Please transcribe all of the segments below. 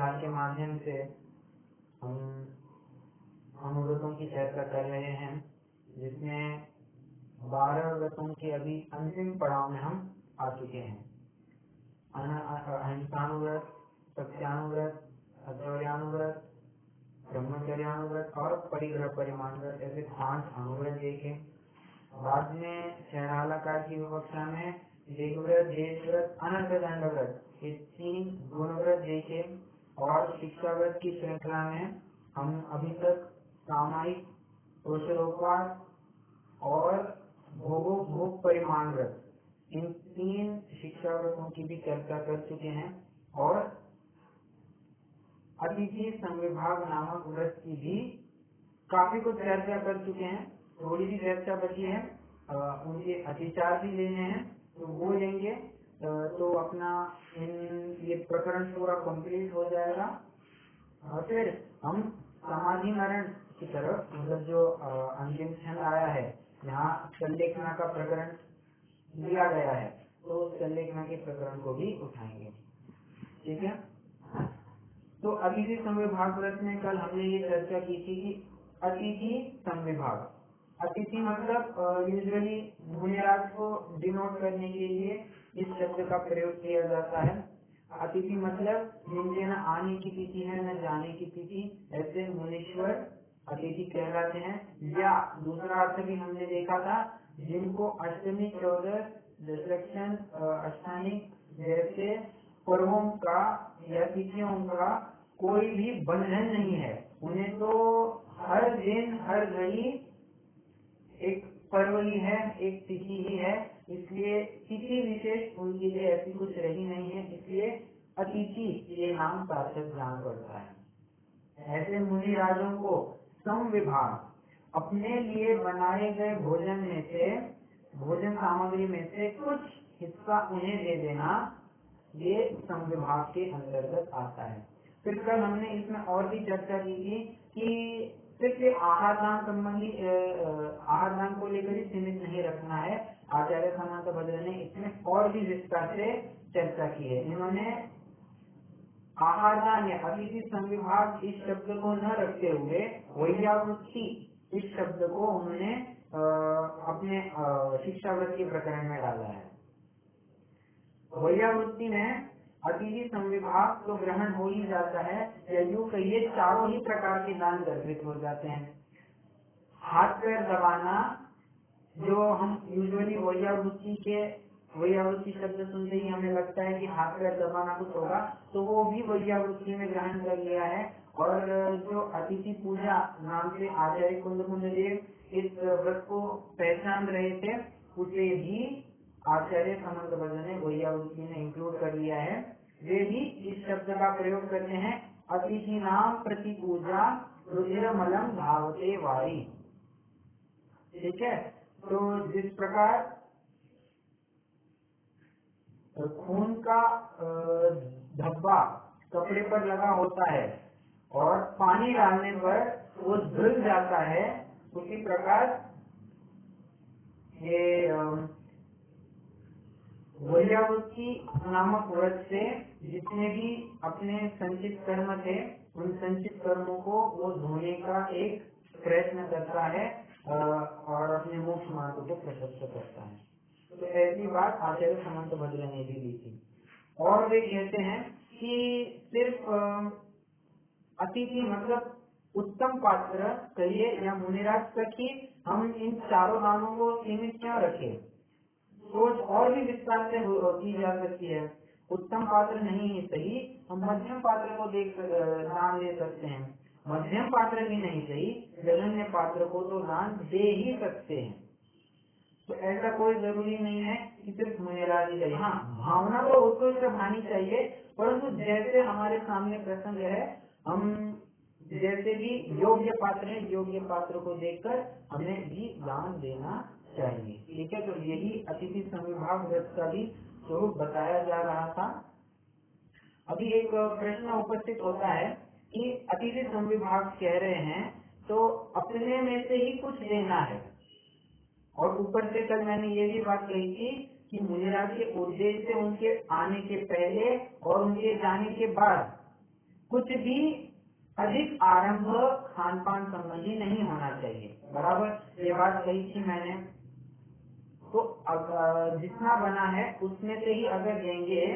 विहार के माध्यम से हम अनुव्रतों की चर्चा कर रहे हैं, जिसमें 12 व्रतों के अभी अंतिम पड़ाव में हम आ चुके हैं। अहिंसानुव्रत, सत्यानुव्रत, अचौर्यानुव्रत, ब्रह्मचर्यानुव्रत और परिग्रह परिमाण व्रत, ऐसे 5 अनुव्रत देखे। बाद में शहरालाकार की विवक्षा में देवव्रत, देशव्रत, अनर्थ व्रत, ये 3 गुणव्रत देखे। और शिक्षा व्रत की श्रृंखला में हम अभी तक सामायिक, पुरुषोपवास और भोग परिमाण व्रत, इन 3 शिक्षा व्रतों की भी चर्चा कर चुके हैं। और अतिथि संविभाग नामक व्रत की भी काफी कुछ चर्चा कर चुके हैं। थोड़ी सी चर्चा बची है, उनके अतिचार भी लेने हैं, तो वो लेंगे तो अपना ये प्रकरण पूरा कंप्लीट हो जाएगा। और फिर हम समाधि मरण की तरफ, मतलब जो अंतिम छंद आया है, यहाँ संलेखना का प्रकरण लिया गया है, तो संलेखना के प्रकरण को भी उठाएंगे। ठीक है। तो अतिथि संविभाग व्रत में कल हमने ये चर्चा की थी कि अतिथि संविभाग, अतिथि मतलब यूजुअली मुनिराज को डिनोट करने के लिए इस शब्द का प्रयोग किया जाता है। अतिथि मतलब जिनके न आने की तिथि है न जाने की तिथि, ऐसे मुनीश्वर अतिथि कहलाते हैं। या दूसरा अर्थ भी हमने देखा था, जिनको अष्टमी, चौदस, दशलक्षण, अष्टानिक जैसे पर्वों का या तिथियों का कोई भी बंधन नहीं है, उन्हें तो हर दिन हर घड़ी एक पर्व ही है, एक तिथि ही है, इसलिए तिथि विशेष उनके लिए ऐसी कुछ रही नहीं है, इसलिए अतिथि ये नाम सार्थक जान पड़ता है। ऐसे मुनि राजों को संविभाग, अपने लिए बनाए गए भोजन में से, भोजन सामग्री में से कुछ हिस्सा उन्हें दे देना, ये संविभाग के अंतर्गत आता है। फिर कल हमने इसमें और भी चर्चा की थी कि सिर्फ आहार दान संबंधी आहार दान को लेकर ही सीमित नहीं रखना है। आचार्य सामंत भद्र ने इसमें और भी विस्तार से चर्चा की है। इन्होंने आहार दान या अतिथि संविभाग इस शब्द को न रखते हुए वैयावृत्ति इस शब्द को उन्होंने अपने शिक्षाव्रत के प्रकरण में डाला है। वैयावृत्ति में अतिथि संविभाग तो ग्रहण हो ही जाता है, या यूं कहिए चारों ही प्रकार के दान गर्भित हो जाते हैं। हाथ पैर दबाना, जो हम यूजुअली वैयावृत्ति शब्द सुनते ही हमें लगता है कि हाथ पैर दबाना कुछ होगा, तो वो भी वैयावृत्ति में ग्रहण कर लिया है। और जो अतिथि पूजा नाम से आचार्य कुंद देव इस व्रत को पहचान रहे थे, उसे भी आचार्य सामंत भद्र ने वैयावृत्ति में इंक्लूड कर लिया है। वे भी इस शब्द का प्रयोग करते हैं, अतिथि नाम प्रति पूजा रुधिरमलम धावते वारी। ठीक है। तो जिस प्रकार खून का धब्बा कपड़े पर लगा होता है और पानी डालने पर वो धुल जाता है, उसी प्रकार ये वैयावृत्ति नामक व्रत से जितने भी अपने संचित कर्म थे, उन संचित कर्मों को वो धोने का एक प्रयत्न करता है और अपने मोक्ष मार्ग को प्रशस्त करता है। तो ऐसी बात आचार्य सामंत भद्र ने भी ली थी। और वे कहते हैं कि सिर्फ अतिथि मतलब उत्तम पात्र कहिए या मुनिराज तक ही हम इन चारों नामों को सीमित क्यों रखें, सोच और भी विस्तार से की जा सकती है। उत्तम पात्र नहीं ही सही, हम मध्यम पात्र को दान दे सकते हैं। मध्यम पात्र भी नहीं सही, जघन्य पात्र को तो दान दे ही सकते हैं। तो ऐसा कोई जरूरी नहीं है कि सिर्फ मुनिराज ही चाहिए। हाँ, भावना तो उत्कृष्ट भानी चाहिए, परंतु जैसे हमारे सामने प्रसंग है, हम जैसे भी योग्य पात्र है, योग्य पात्र को देखकर हमें भी दान देना चाहिए। ठीक है। तो यही अतिथि संविभाग व्रत का भी स्वरूप बताया जा रहा था। अभी एक प्रश्न उपस्थित होता है कि अतिथि संविभाग कह रहे हैं तो अपने में से ही कुछ देना है, और ऊपर से कल मैंने ये भी बात कही थी कि मुनिराज के उद्देश्य से उनके आने के पहले और उनके जाने के बाद कुछ भी अधिक आरंभ खान पान संबंधी नहीं होना चाहिए। बराबर, ये बात कही थी मैंने। तो जितना बना है उसमें से ही अगर देंगे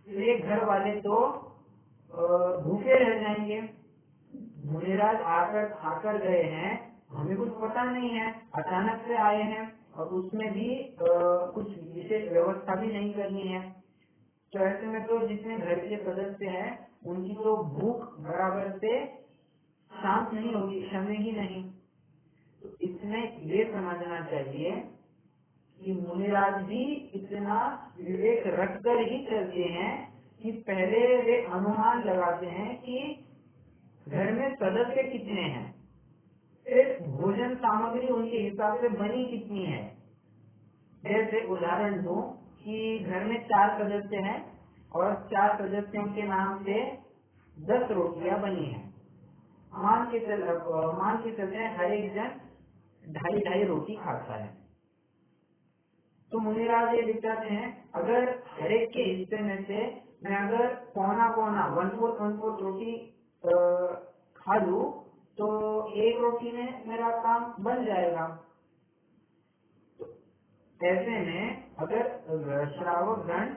तो ये घर वाले तो भूखे रह जाएंगे। मुनिराज आकर खाकर गए हैं, हमें कुछ पता नहीं है, अचानक से आए हैं और उसमें भी कुछ विशेष व्यवस्था भी नहीं करनी है। तो ऐसे में तो जितने घर के सदस्य हैं उनकी तो भूख बराबर से शांत नहीं होगी, शमेगी नहीं। तो इसमें ये समझना चाहिए कि मुनिराज भी इतना विवेक रखकर ही चलते हैं कि पहले वे अनुमान लगाते हैं कि घर में सदस्य कितने हैं, फिर भोजन सामग्री उनके हिसाब से बनी कितनी है। जैसे उदाहरण दूं कि घर में 4 सदस्य हैं और 4 सदस्यों के नाम से 10 रोटियां बनी हैं। मान के चलते हैं हर एक जन 2.5 रोटी खाता है। तो मुनिराज ये विचारते हैं अगर हर एक के हिस्से में से मैं अगर पौना 1/4 रोटी खा लूं तो 1 रोटी में मेरा काम बन जाएगा। तो ऐसे में अगर श्रावक गण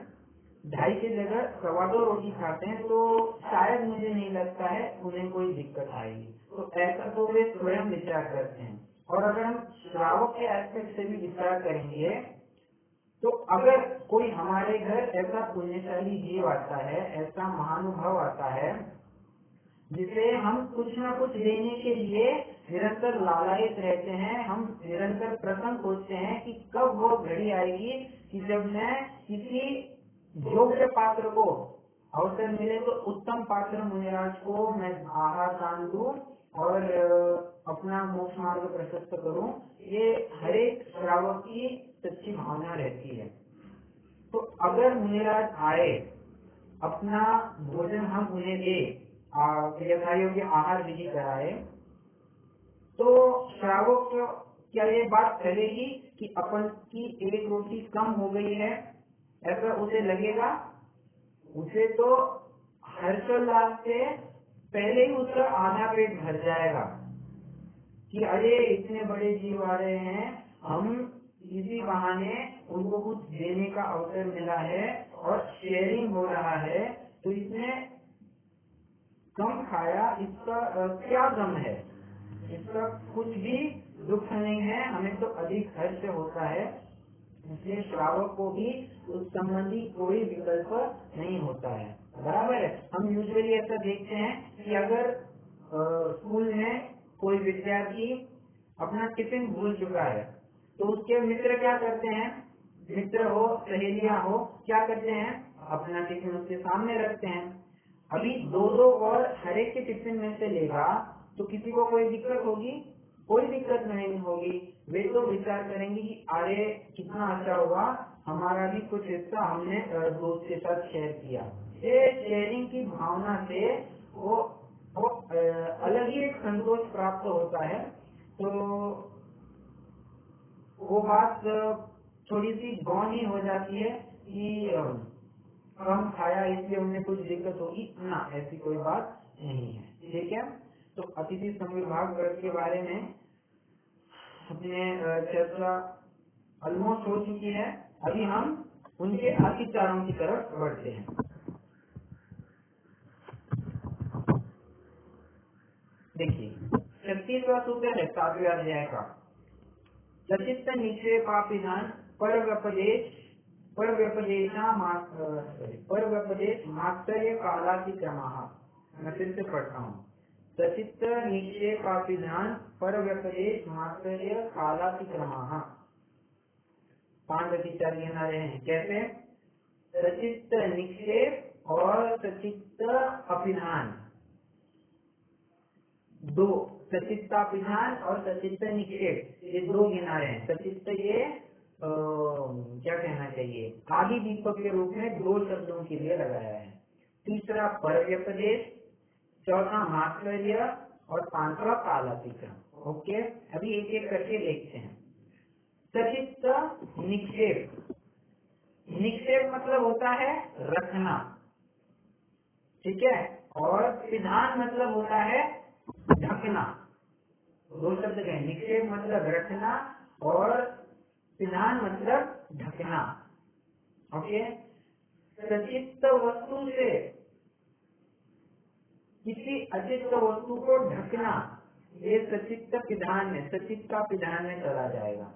2.5 की जगह 2.25 रोटी खाते हैं तो शायद मुझे नहीं लगता है उन्हें कोई दिक्कत आएगी। तो ऐसा तो वे स्वयं विचार करते हैं। और अगर हम श्रावक के एस्पेक्ट से भी विचार करेंगे तो अगर कोई हमारे घर ऐसा पुण्यशाली जीव आता है, ऐसा महानुभाव आता है जिसे हम कुछ न कुछ देने के लिए निरंतर लालायित रहते हैं, हम निरंतर प्रसन्न सोचते हैं कि कब वो घड़ी आएगी कि जब मैं किसी योग्य पात्र को अवसर मिले तो उत्तम पात्र मुनिराज को मैं आहार दान दूं और अपना मोक्ष मार्ग प्रशस्त करूं। ये हर एक श्रावक की सच्ची भावना रहती है। तो अगर मुनिराज आए, अपना भोजन हम उन्हें दे, यथा योग्य आहार विधि कराए, तो श्रावक क्या ये बात करेगी कि अपन की 1 रोटी कम हो गई है, ऐसा उसे लगेगा? उसे तो हर्षोल्लास से पहले ही उसका आधा पेट भर जाएगा कि अरे इतने बड़े जीव आ रहे हैं, हम इसी बहाने उनको कुछ देने का अवसर मिला है और शेयरिंग हो रहा है, तो इसमें कम खाया, इसका क्या गम है, इसका कुछ भी दुख नहीं है, हमें तो अधिक हर्ष होता है। इसलिए श्रावक को भी उस संबंधी कोई विकल्प नहीं होता है। बराबर है। हम यूजुअली ऐसा देखते हैं कि अगर स्कूल में कोई विद्यार्थी अपना टिफिन भूल चुका है तो उसके मित्र क्या करते हैं, मित्र हो सहेलियां हो, क्या करते हैं, अपना टिफिन उसके सामने रखते हैं। अभी 2-2 और हर एक के टिफिन में से लेगा तो किसी को कोई दिक्कत होगी? कोई दिक्कत नहीं होगी। वे तो विचार करेंगे कि अरे कितना अच्छा हुआ, हमारा भी कुछ हिस्सा हमने दोस्त के साथ शेयर किया। ये शेयरिंग की भावना से वो अलग ही एक संतोष प्राप्त होता है। तो वो बात थोड़ी सी गौनी हो जाती है कि कम खाया इसलिए उन्हें कुछ दिक्कत होगी ना, ऐसी कोई बात नहीं है। ठीक है। तो अतिथि संविभाग वर्ग के बारे में अपने चर्चा ऑलमोस्ट हो चुकी है। अभी हम उनके अतिचारों की तरफ बढ़ते हैं। देखिए 36वां सूत्र है 7वें अध्याय का। सचित्त निक्षेपाभिधान परव्यपदेश मात्सर्य कालातिक्रमः। मैं फिर से पढ़ता हूँ। सचित्त निक्षेपाभिधान परव्यपदेश मात्सर्य कालातिक्रमः। 5 अतिचार गिना रहे हैं। कैसे? सचित्त निक्षेप और सचित्त अभिधान, 2 सचित्ताभिधान और सचित्त निक्षेप, ये 2 गिना रहे हैं। सचित्त ये क्या कहना चाहिए, आदि दीपक के रूप में 2 शब्दों के लिए लगाया है। तीसरा परव्यपदेश, चौथा मात्सर्य और 5वां कालातिक्रम। ओके, अभी एक एक करके देखते हैं। सचित्त निक्षेप, निक्षेप मतलब होता है रखना। ठीक है। और पिधान मतलब होता है ढकना। दो शब्द कहें, निक्षेप मतलब रखना और पिधान मतलब ढकना। ओके। सचित्त वस्तु से किसी अचित्त वस्तु को ढकना, ये सचित्त पिधान में, सचित्त पिधान में चला जाएगा।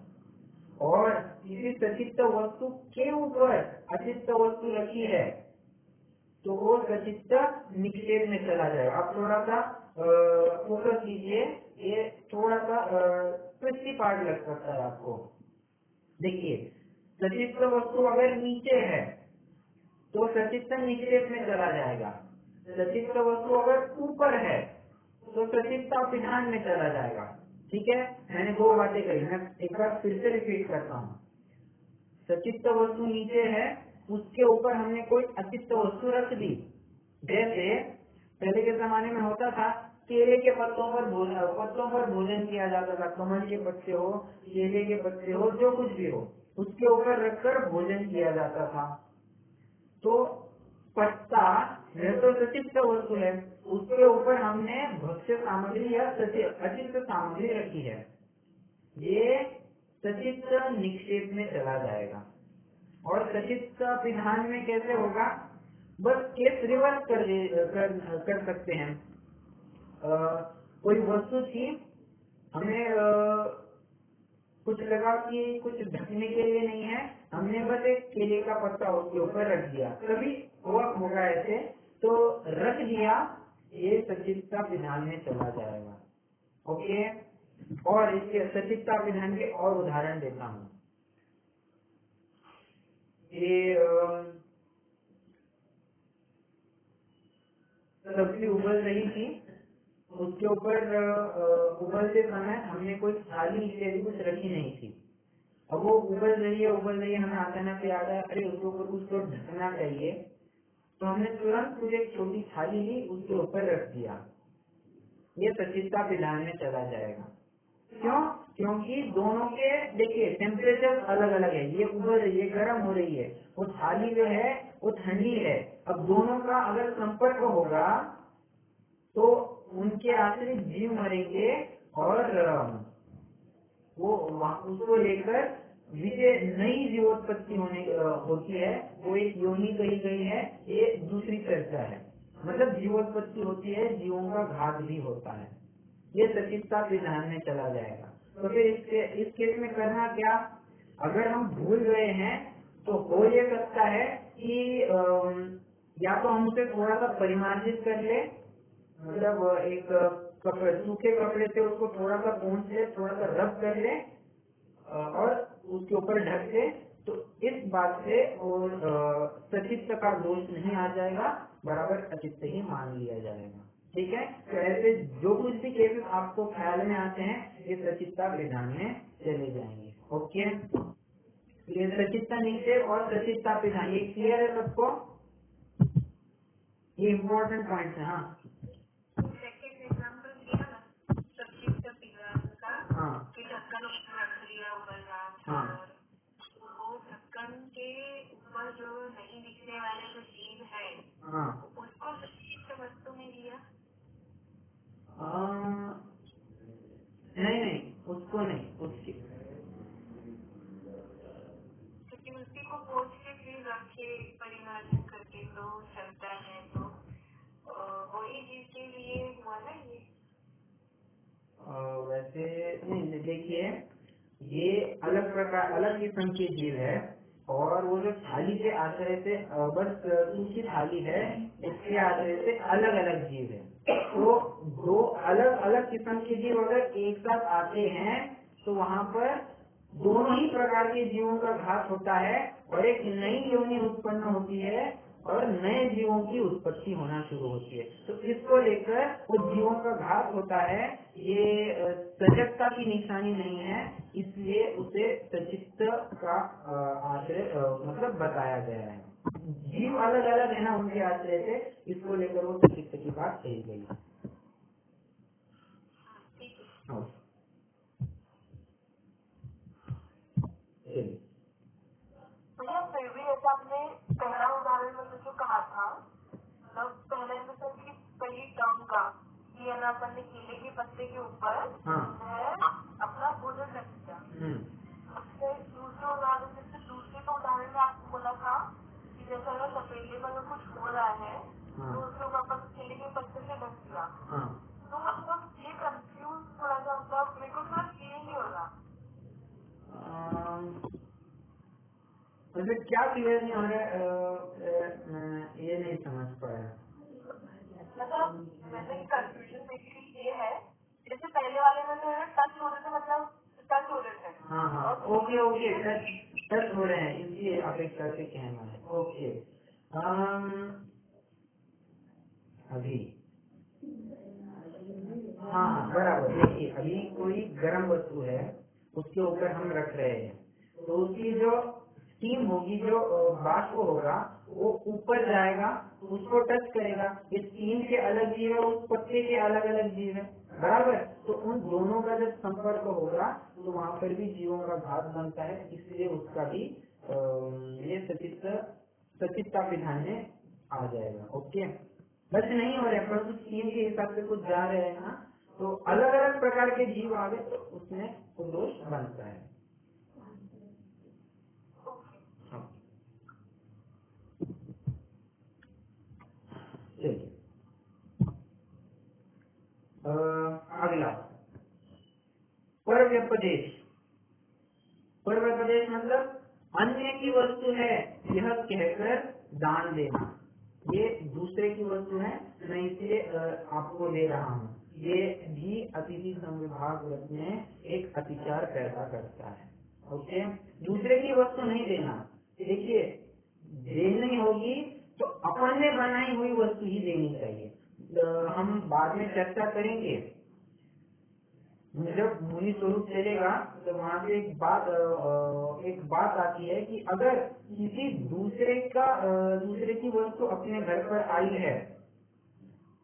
और किसी सचित्त वस्तु के ऊपर अचित्त वस्तु रखी है तो वो सचित्त निक्षेप में चला जाएगा। आप थोड़ा सा फोकस कीजिए, ये थोड़ा सा ट्विस्टी पार्ट लग सकता है आपको। देखिए, सचित्त वस्तु अगर नीचे है तो सचित्त निक्षेप में चला जाएगा। सचित्त वस्तु अगर ऊपर है तो सचित्त पिधान में चला जाएगा। ठीक है, मैंने दो बातें कही, मैं एक बार फिर से रिपीट करता हूँ। सचित्त वस्तु नीचे है, उसके ऊपर हमने कोई अचित्त वस्तु रख दी। जैसे पहले के जमाने में होता था, केले के पत्तों पर भोजन किया जाता था। कमल के पत्ते हो, केले के पत्ते हो, जो कुछ भी हो, उसके ऊपर रखकर भोजन किया जाता था। तो पत्ता यह तो सचित्त वस्तु है, उसके ऊपर हमने भक्ष्य सामग्री या अचित्त सामग्री रखी है, ये सचित्त निक्षेप में चला जाएगा। और सचित्त पिधान में कैसे होगा, बस केस रिवर्स कर सकते हैं। कोई वस्तु थी, हमें कुछ लगा कि कुछ ढकने के लिए नहीं है, हमने बस एक केले का पत्ता उसके ऊपर रख दिया। कभी होगा ऐसे, तो रख दिया, ये सचित्त पिधान में चला जाएगा। ओके। और इसके सचित्त पिधान के और उदाहरण देता हूँ। ये सब्जी उबल रही थी, उसके ऊपर उबलते समय हमने कोई थाली इत्यादि कुछ रखी नहीं थी। अब वो उबल रही है, हमें अचानक याद आया, अरे उसके ऊपर कुछ तो ढकना चाहिए, तो हमने तुरंत कुछ एक छोटी थाली ली, उसके ऊपर रख दिया। ये सचित्त पिधान में चला जाएगा। क्यों? क्योंकि दोनों के देखिए टेम्परेचर अलग अलग है, ये उबल रही है, गर्म हो रही है, वो थाली जो है वो ठंडी है। अब दोनों का अगर संपर्क होगा तो उनके आश्रित जीव मरेंगे और वो उसको लेकर विजय नई जीवोत्पत्ति होती है, वो एक योनि कही गई है, ये दूसरी चर्चा है। मतलब जीवोत्पत्ति होती है, जीवों का घात भी होता है। ये सचित्त पिधान में चला जाएगा। तो फिर इस केस में करना क्या, अगर हम भूल गए हैं तो हो ये सकता है कि या तो हम उसे थोड़ा सा परिमार्जित कर ले, मतलब एक सूखे कपड़े से उसको थोड़ा सा पोंछ ले, थोड़ा सा रब कर ले और उसके ऊपर ढक दे, तो इस बात से और सचित्त का दोष नहीं आ जाएगा, बराबर अचित्त ही मान लिया जाएगा। ठीक है, तो ऐसे जो कुछ भी केसेस आपको ख्याल में आते हैं, ये सचित्त पिधान में चले जाएंगे। ओके, ये सचित्त निक्षेप और सचित्त पिधान, ये क्लियर है सबको? ये इम्पोर्टेंट पॉइंट है। हाँ, हाँ, कि ढक्कन रख दिया उबलना, और वो ढक्कन के ऊपर जो नहीं दिखने वाले जो जीव है, हाँ, उसको सचित्त वस्तु में दिया? नहीं, उसको नहीं, उसकी, क्योंकि उसी को पोंछ के फिर रख के परिमार्जन करके तो चलता है, तो वही जीव के लिए हुआ ना ये? वैसे नहीं, देखिए ये अलग किस्म के जीव है, और वो जो थाली के आश्रय से बस सूखी थाली है, उसके आश्रय से अलग अलग जीव है। तो दो अलग अलग किस्म के जीव अगर एक साथ आते हैं तो वहाँ पर दोनों ही प्रकार के जीवों का घात होता है, और एक नई योनि उत्पन्न होती है और नए जीवों की उत्पत्ति होना शुरू होती है। तो इसको लेकर वो जीवों का घात होता है, ये सजगता की निशानी नहीं है, इसलिए उसे सचित्त का आश्रय मतलब बताया गया है। जीव अलग अलग है ना उनके आश्रय से, इसको लेकर वो सचित्त की बात कही गई है। फिर भी ऐसा आपने पहला उदाहरण में जो कहा था, मतलब पहले में तो कि पर हाँ अपना भोजन रख दिया। दूसरे उदाहरण जैसे दूसरे का उदाहरण में आपको बोला था कि जैसे अगर तपेले में कुछ हो रहा है तो उसको अपन केले के पत्ते से ढक दिया। तो मतलब ये कंफ्यूज थोड़ा सा मतलब मेरे को थोड़ा क्लियर नहीं हो रहा। मतलब क्या क्लियर नहीं हो रहा है, ये नहीं समझ पाया। मतलब मैंने कंफ्यूजन बेसिकली ये है, जैसे पहले वाले में तो टच हो रहे थे, मतलब टच हो रहे थे। हाँ ओके टच हो रहे हैं, इसलिए अपेक्षा से कहना है। ओके अभी हाँ बराबर। देखिए अभी कोई गर्म वस्तु है, उसके ऊपर हम रख रहे हैं, तो उसकी जो स्टीम होगी, जो वाष्प होगा, वो ऊपर जाएगा, उसको टच करेगा। ये स्टीम के अलग जीव है, उस पत्ते के अलग अलग जीव है, बराबर। तो उन दोनों का जब संपर्क होगा तो वहाँ पर भी जीवों का घात बनता है, इसलिए उसका भी ये सचित्ता विधान में आ जाएगा। ओके बस नहीं हो रहा है, परंतु स्टीम के हिसाब से कुछ जा रहे हैं ना, तो अलग अलग प्रकार के जीव आ गए तो उसमें दोष बनता है। चलिए अगला परव्यपदेश। परव्यपदेश मतलब अन्य की वस्तु है यह कहकर दान देना। ये दूसरे की वस्तु है, मैं इसलिए आपको दे रहा हूँ। ये भी अतिथि संविभाग व्रत में एक अतिचार पैदा करता है। ओके दूसरे की वस्तु नहीं देना। देखिए देनी होगी तो अपन ने बनाई हुई वस्तु ही देनी चाहिए। हम बाद में चर्चा करेंगे, जब मुनि स्वरूप चलेगा तो वहाँ से एक बात आती है कि अगर किसी दूसरे की वस्तु अपने घर पर आई है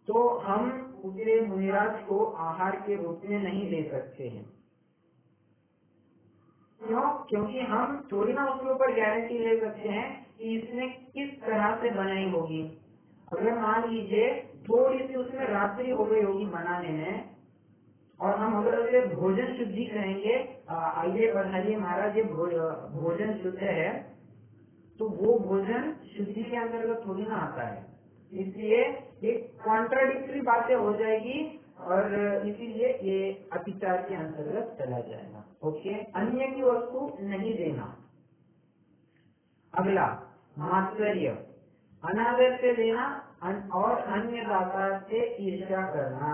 तो हम उसे मुनिराज को आहार के रूप में नहीं दे सकते हैं। क्यों? क्योंकि हम थोड़ी ना उसके ऊपर गारंटी ले सकते हैं कि इसने किस तरह से बनाई होगी। अगर मान लीजिए थोड़ी सी उसमें रात्रि हो गई होगी बनाने में, और हम अगर उसे भोजन शुद्धि कहेंगे, आइए बढ़ाइए महाराज ये भोजन शुद्ध है, तो वो भोजन शुद्धि के अंतर्गत थोड़ी ना आता है। इसलिए एक कॉन्ट्राडिक्टरी बातें हो जाएगी और इसीलिए ये अतिचार के अंतर्गत चला जाएगा। ओके अन्य की वस्तु नहीं देना। अगला मात्सर्य, अनादर से देना और अन्य दाता से ईर्ष्या करना।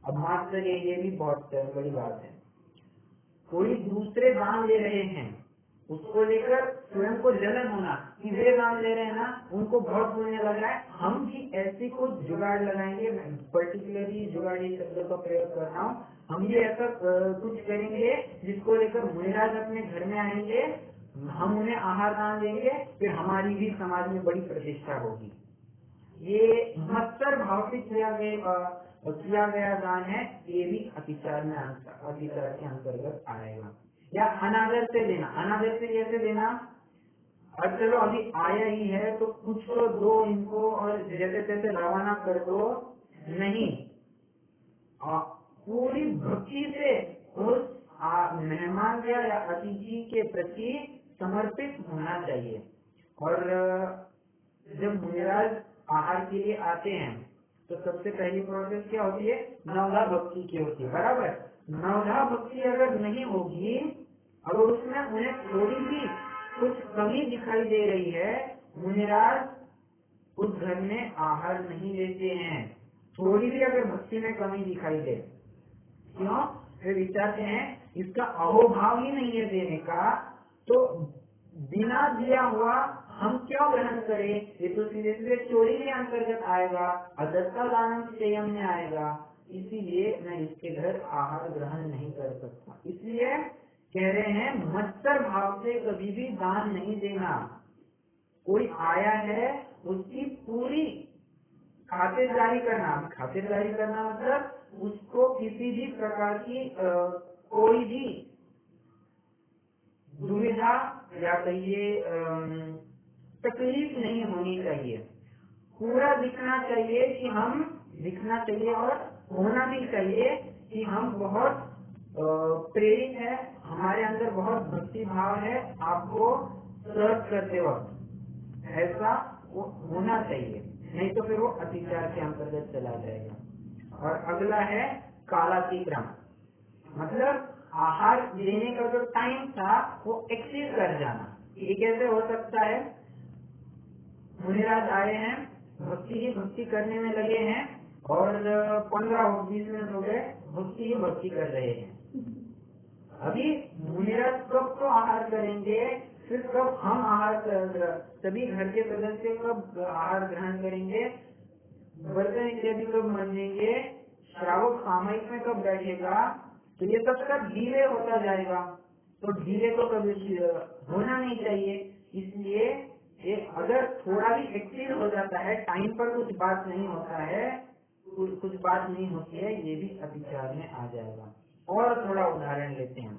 अब मात्सर्य ये भी बहुत बड़ी बात है। कोई दूसरे दान ले रहे हैं, उसको लेकर स्वयं को जलन होना कि वे दान ले रहे हैं ना, उनको बहुत पुण्य लग रहा है, हम भी ऐसी कुछ जुगाड़ लगाएंगे। पर्टिकुलरली जुगाड़ी शब्द का प्रयोग कर रहा हूँ। हम भी ऐसा कुछ करेंगे जिसको लेकर मुनिराज अपने घर में आएंगे, हम उन्हें आहार दान देंगे, फिर हमारी भी समाज में बड़ी प्रतिष्ठा होगी। ये मत्सर भाव से किया गया दान है, ये भी अतिचार के अंतर्गत आएगा। या अनादर से देना। अनादर से कैसे देना? और चलो अभी आया ही है तो कुछ तो दो इनको और जैसे तैसे रवाना कर दो, नहीं, पूरी भक्ति से उस मेहमान या अतिथि के प्रति समर्पित होना चाहिए। और जब मुनिराज आहार के लिए आते हैं तो सबसे पहली प्रोसेस क्या होती है? नवधा भक्ति की होती है, बराबर। नवधा भक्ति अगर नहीं होगी, अगर उसमें उन्हें थोड़ी भी कुछ कमी दिखाई दे रही है, मुनिराज उस घर में आहार नहीं लेते हैं। थोड़ी भी अगर भक्ति में कमी दिखाई दे, क्यों? वे विचारते हैं इसका अहोभाव ही नहीं है देने का, तो बिना दिया हुआ हम क्यों ग्रहण करें? ये तो सीधे सीधे चोरी के अंतर्गत आएगा, अदत्ता दानम संयम में आएगा। इसीलिए मैं इसके घर आहार ग्रहण नहीं कर सकता। इसलिए कह रहे हैं मत्सर भाव से कभी भी दान नहीं देना। कोई आया है उसकी पूरी खातिरदारी करना। खातिरदारी करना मतलब उसको किसी भी प्रकार की कोई भी दुविधा या कहिए तकलीफ नहीं होनी चाहिए। पूरा दिखना चाहिए कि हम दिखना चाहिए और होना भी चाहिए कि हम बहुत प्रेरित है, हमारे अंदर बहुत भक्ति भाव है आपको सर्व करते वक्त, ऐसा वो होना चाहिए, नहीं तो फिर वो अतिचार के अंतर्गत चला जाएगा। और अगला है कालातिक्रम, मतलब आहार लेने का जो टाइम था वो एक्सीड कर जाना। ये कैसे हो सकता है? मुनिराज आए हैं, भक्ति ही भक्ति करने में लगे हैं और 15-20 मिनट हो गए भक्ति ही भक्ति कर रहे हैं। अभी मुनिराज कब तो आहार करेंगे, फिर कब हम आहार, सभी घर के सदस्य कब आहार ग्रहण करेंगे, बर्तन इत्यादि कब मंजेंगे, श्रावक सामयिक में कब बैठेगा, तो ये सब का डिले होता जाएगा। तो डिले तो कभी होना नहीं चाहिए। इसलिए ये अगर थोड़ा भी एक्सीड हो जाता है, टाइम पर कुछ बात नहीं होता है, कुछ बात नहीं होती है, ये भी अतिचार में आ जाएगा। और थोड़ा उदाहरण लेते हैं।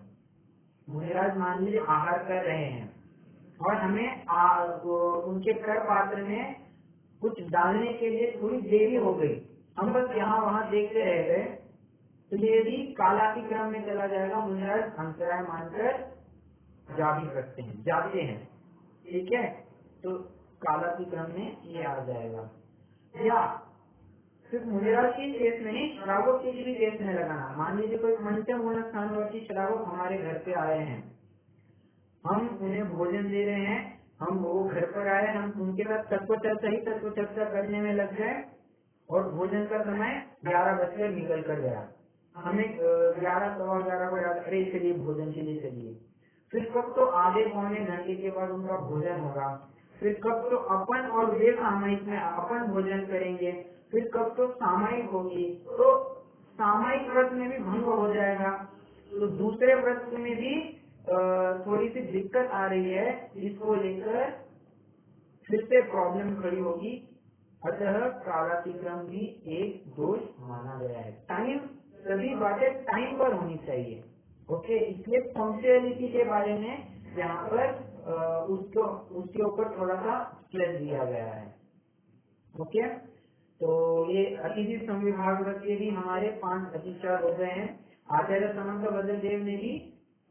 मुनिराज मान लीजिए आहार कर रहे हैं और हमें उनके कर पात्र में कुछ डालने के लिए थोड़ी देरी हो गई, हम बस यहाँ वहाँ देखते रह गए, तो ये भी कालातिक्रम में चला जाएगा। मुनिराज अंतराय मानकर जा भी सकते हैं, जाते हैं, ठीक है, तो कालातिक्रम में ये आ जाएगा। या सिर्फ मुनिराज के केस में नहीं, श्रावक के भी केस में लगाना। मान लीजिए कोई पंचम गुण स्थानवर्ती श्रावक हमारे घर पे आए हैं, हम उन्हें भोजन दे रहे हैं, हम वो घर पर आए, हम उनके साथ तत्व चर्चा करने में लग गए और भोजन का समय 11 बजकर निकल कर गया। हमें 11-11:15 को याद, अरे चलिए भोजन के लिए चलिए। फिर कब तो आधे पौने घंटे के बाद उनका भोजन होगा, फिर कब तो अपन और वे सामयिक में अपन भोजन करेंगे, फिर कब तो सामयिक होगी, तो सामयिक व्रत में भी भंग हो जाएगा। तो दूसरे व्रत में भी थोड़ी सी दिक्कत आ रही है, इसको लेकर फिर से प्रॉब्लम खड़ी होगी। अतः कालातिक्रम भी एक दोष माना गया है। टाइम, सभी बातें टाइम पर होनी चाहिए, ओके। इसलिए पंक्चुअलिटी के बारे में यहाँ पर उसके ऊपर थोड़ा सा स्ट्रेस दिया गया है, ओके। तो ये अतिथि संविभाग व्रत के भी हमारे 5 अतिचार हो गए हैं। आचार्य समंत बद्रदेव ने भी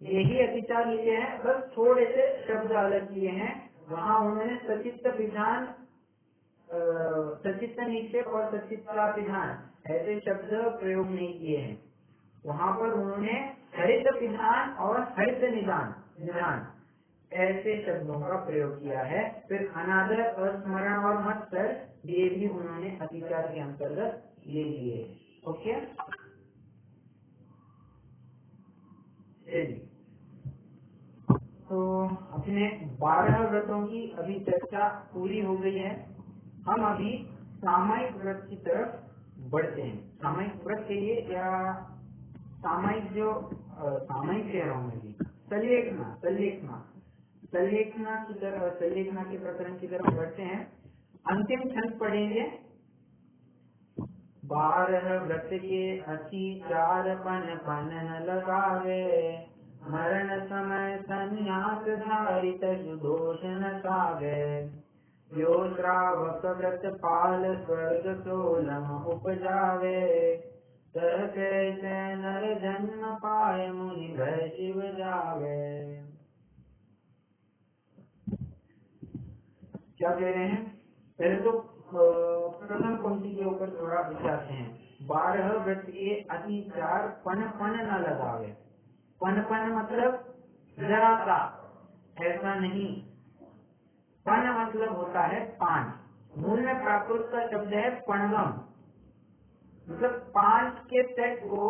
यही अतिचार लिए हैं, बस थोड़े से शब्द अलग किए हैं। वहाँ उन्होंने सचित्त विधान, सचित्त निक्षेप और सचित्ताभिधान ऐसे शब्द प्रयोग नहीं किए हैं। वहाँ पर उन्होंने हरित विधान और हरित निधान ऐसे शब्दों का प्रयोग किया है। फिर अनादर, अस्मरण और मत्सर, ये भी उन्होंने अतिचार के अंतर्गत ले लिए, ओके। तो अपने 12 व्रतों की अभी चर्चा पूरी हो गई है। हम अभी सामायिक व्रत की तरफ बढ़ते हैं। सामायिक व्रत के लिए या सामायिक जो सामायिक कह रहा हूँ मैं भी, सल्लेखना के प्रकरण की तरफ बढ़ते हैं। अंतिम छंद पढ़ेंगे। 12 व्रत के अतिचार पन पन न लगावे, मरण समय संन्यास धारित दोष न सागे, यो श्रावक व्रत पाल स्वर्ग सोलम उपजावे, तह कैसे नर जन्म पाए मुनि भय शिव जावे। क्या कह रहे हैं? पहले तो प्रथम पंक्ति के ऊपर थोड़ा विचारते हैं। 12 व्रत के अतिचार पन पन न लगावे। पन पन मतलब जरा सा, ऐसा नहीं। पन मतलब होता है पान। मूल में प्राकृत का शब्द है पणगम, मतलब 5 के सेट को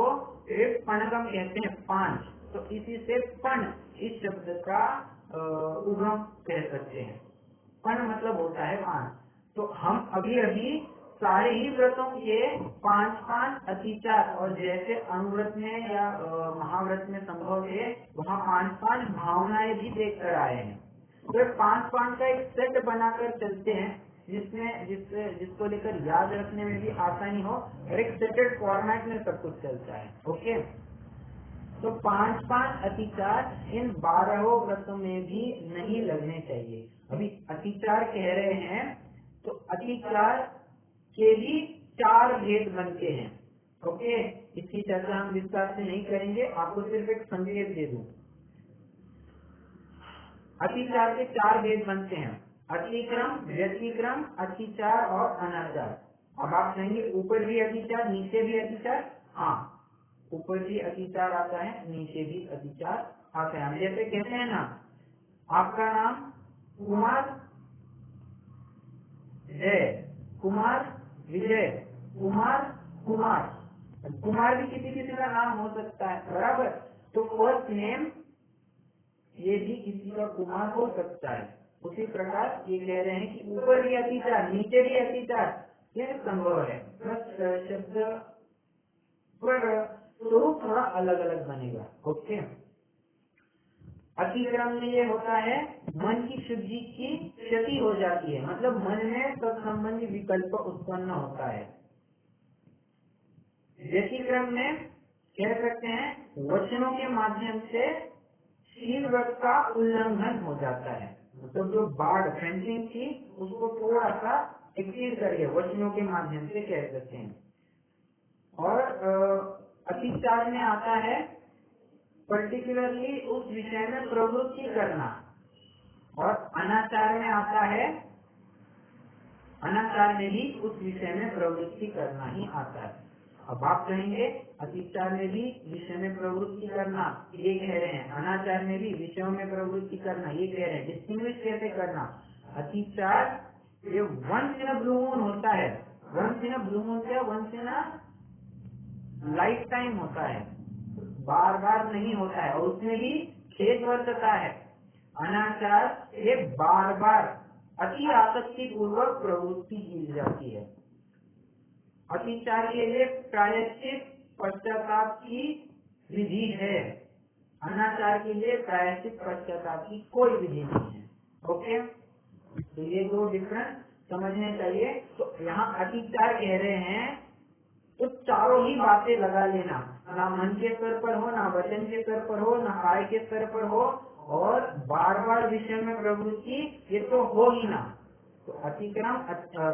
एक पणगम कहते हैं, 5। तो इसी से पन इस शब्द का उगम कह सकते हैं। पन मतलब होता है 5। तो हम अभी सारे ही व्रतों के 5 अतिचार, और जैसे अनुव्रत में या महाव्रत में संभव है, वहाँ 5 भावनाएं भी देख कर आए हैं। तो 5 का एक सेट बनाकर चलते हैं, जिसको लेकर याद रखने में भी आसानी हो, और एक सेटेड फॉर्मेट में सब कुछ चलता है, ओके। तो 5 अतिचार इन 12 व्रतों में भी नहीं लगने चाहिए। अभी अतिचार कह रहे हैं, तो अतिचार के भी 4 भेद बनते हैं। ओके, इसकी चर्चा हम विस्तार से नहीं करेंगे, आपको सिर्फ एक संकेत दे दूं। अतिचार के 4 भेद बनते हैं, अतिक्रम, व्यतिक्रम, अतिचार और अनाचार। अब आप कहेंगे ऊपर भी अतिचार नीचे भी अतिचार, हाँ, ऊपर भी अतिचार आता है नीचे भी अतिचार आता है। हम जैसे कहते हैं ना, आपका नाम कुमार जय, कुमार विजय, कुमार कुमार, कुमार भी किसी किसी का नाम हो सकता है, बराबर। तो फर्स्ट नेम ये भी किसी का कुमार हो सकता है। उसी प्रकार ये कह रहे हैं कि ऊपर भी अतिचार नीचे भी अतिचार, यह संभव है, बस शब्द पर स्वरूप थोड़ा अलग अलग बनेगा। ओके, अतिक्रम में ये होता है मन की शुद्धि की क्षति हो जाती है, मतलब मन में तत्संबंधी विकल्प उत्पन्न होता है। व्यतिक्रम में कह सकते हैं वचनों के माध्यम से शील व्रत का उल्लंघन हो जाता है, मतलब जो बाढ़ फेंसिंग थी उसको थोड़ा सा एक्सीड करके वचनों के माध्यम से कह सकते हैं। और अतिचार में आता है पर्टिकुलरली उस विषय में प्रवृत्ति करना, और अनाचार में आता है, अनाचार में भी उस विषय में प्रवृत्ति करना ही आता है। अब आप कहेंगे अतिचार में भी विषय में प्रवृत्ति करना, ये कह रहे हैं, अनाचार में भी विषयों में प्रवृत्ति करना, ये कह रहे हैं। डिस्टिंग्विश कैसे करना? अतिचार ये once in a blue moon होता है, once in a blue moon क्या, once in a lifetime होता है, बार बार नहीं होता है, और उसमें भी खेद वर्तता है। अनाचार ये बार बार अति आसक्ति पूर्वक प्रवृत्ति की जाती है। अतिचार के लिए प्रायश्चित पश्चाताप की विधि है, अनाचार के लिए प्रायश्चित पश्चाताप की कोई विधि नहीं है। ओके, तो ये दो डिफरेंस समझने चाहिए। तो यहाँ अतिचार कह रहे हैं तो चारों ही बातें लगा लेना, ना मन के स्तर पर हो, ना वचन के स्तर पर हो, ना काय के स्तर पर हो, और बार बार विषय में प्रवृत्ति ये तो हो ही ना। तो अतिक्रम,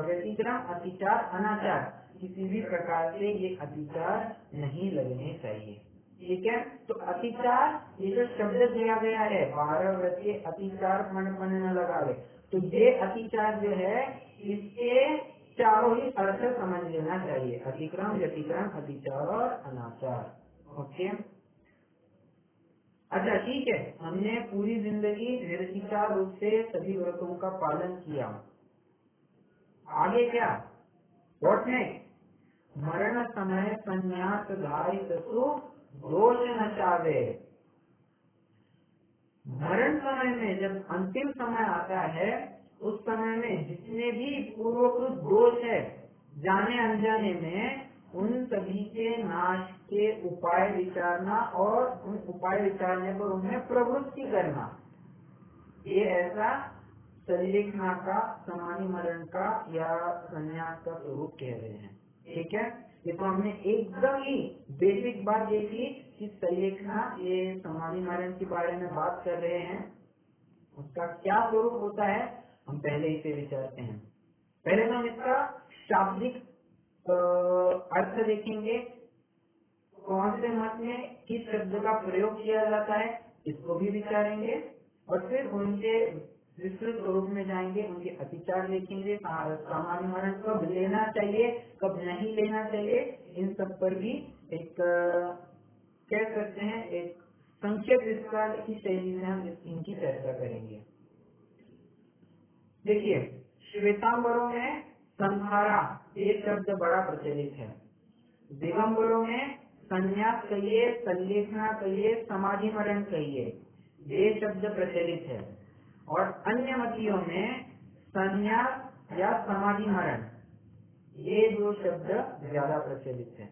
व्यतिक्रम, अतिचार, अनाचार, किसी भी प्रकार से ये अतिचार नहीं लगने चाहिए। ठीक है, तो अतिचार ये जो शब्द दिया गया है 12 व्रत के अतिचार मन न लगा ले, तो ये अतिचार जो है इसके चारों ही अर्थ समझ लेना चाहिए, अतिक्रम, व्यतिक्रम, अतिचार और अनाचार। ओके, अच्छा ठीक है, हमने पूरी जिंदगी निर्विचार रूप से सभी व्रतों का पालन किया, आगे क्या? What next? मरण समय संन्यास धारित सु दोष न चावे। मरण समय में जब अंतिम समय आता है, उस समय में जितने भी पूर्वकृत दोष है जाने अनजाने में, उन सभी के नाश के उपाय विचारना और उन उपाय विचारने पर उनमें प्रवृत्ति करना, ये ऐसा संलेखना का, समाधि मरण का या संन्यास का स्वरूप कह रहे हैं। ठीक है, ये तो हमने एकदम ही बेसिक बात देखी कि संलेखना ये समाधि मरण के बारे में बात कर रहे हैं, उसका क्या स्वरूप होता है हम पहले इसे विचारते हैं। पहले तो हम इसका शाब्दिक अर्थ देखेंगे, कौन से मत में किस शब्द का प्रयोग किया जाता है इसको भी विचारेंगे, और फिर उनके विस्तृत स्वरूप में जाएंगे, उनके अतिचार देखेंगे, सामान्य मरण कब लेना चाहिए कब नहीं लेना चाहिए, इन सब पर भी एक कह सकते हैं एक संक्षेप विस्तार की शैली से हम इनकी चर्चा करेंगे। देखिए, श्वेतांबरों में संहारा ये शब्द बड़ा प्रचलित है, दिगंबरों में संन्यास कहिए, संलेखना कहिए, समाधि मरण कहिए, ये शब्द प्रचलित है, और अन्य मतियों में संन्यास या समाधि मरण ये दो शब्द ज्यादा प्रचलित है।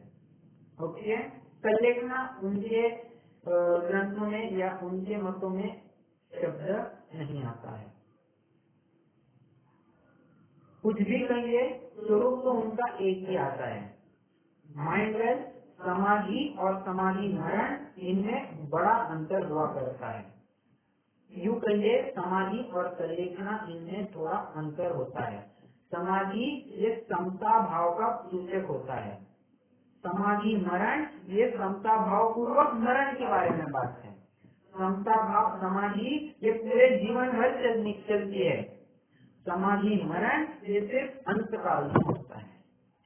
ओके, संलेखना उनके ग्रंथों में या उनके मतों में शब्द नहीं आता है। कुछ भी कहिए, स्वरूप तो उनका एक ही आता है, माइंडलेस समाधि और समाधि मरण, इनमें बड़ा अंतर हुआ करता है। यूं कहिए समाधि और संलेखना इनमें थोड़ा अंतर होता है। समाधि ये समता भाव का सूचक होता है, समाधि मरण, ये समता भाव पूर्वक मरण के बारे में बात है। समता भाव समाधि ये पूरे जीवन भर चलती है, समाधि मरण ये सिर्फ अंत काल में होता है।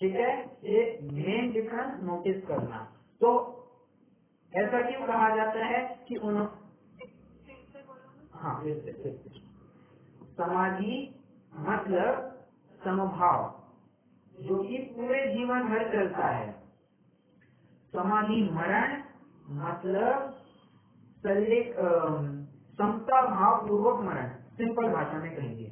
ठीक है, ये मेन डिफरेंस नोटिस करना। तो ऐसा क्यों कहा जाता है कि समाधि मतलब समभाव जो कि पूरे जीवन भर चलता है। समाधि मरण मतलब समता भाव पूर्वक मरण, सिंपल भाषा में कहेंगे।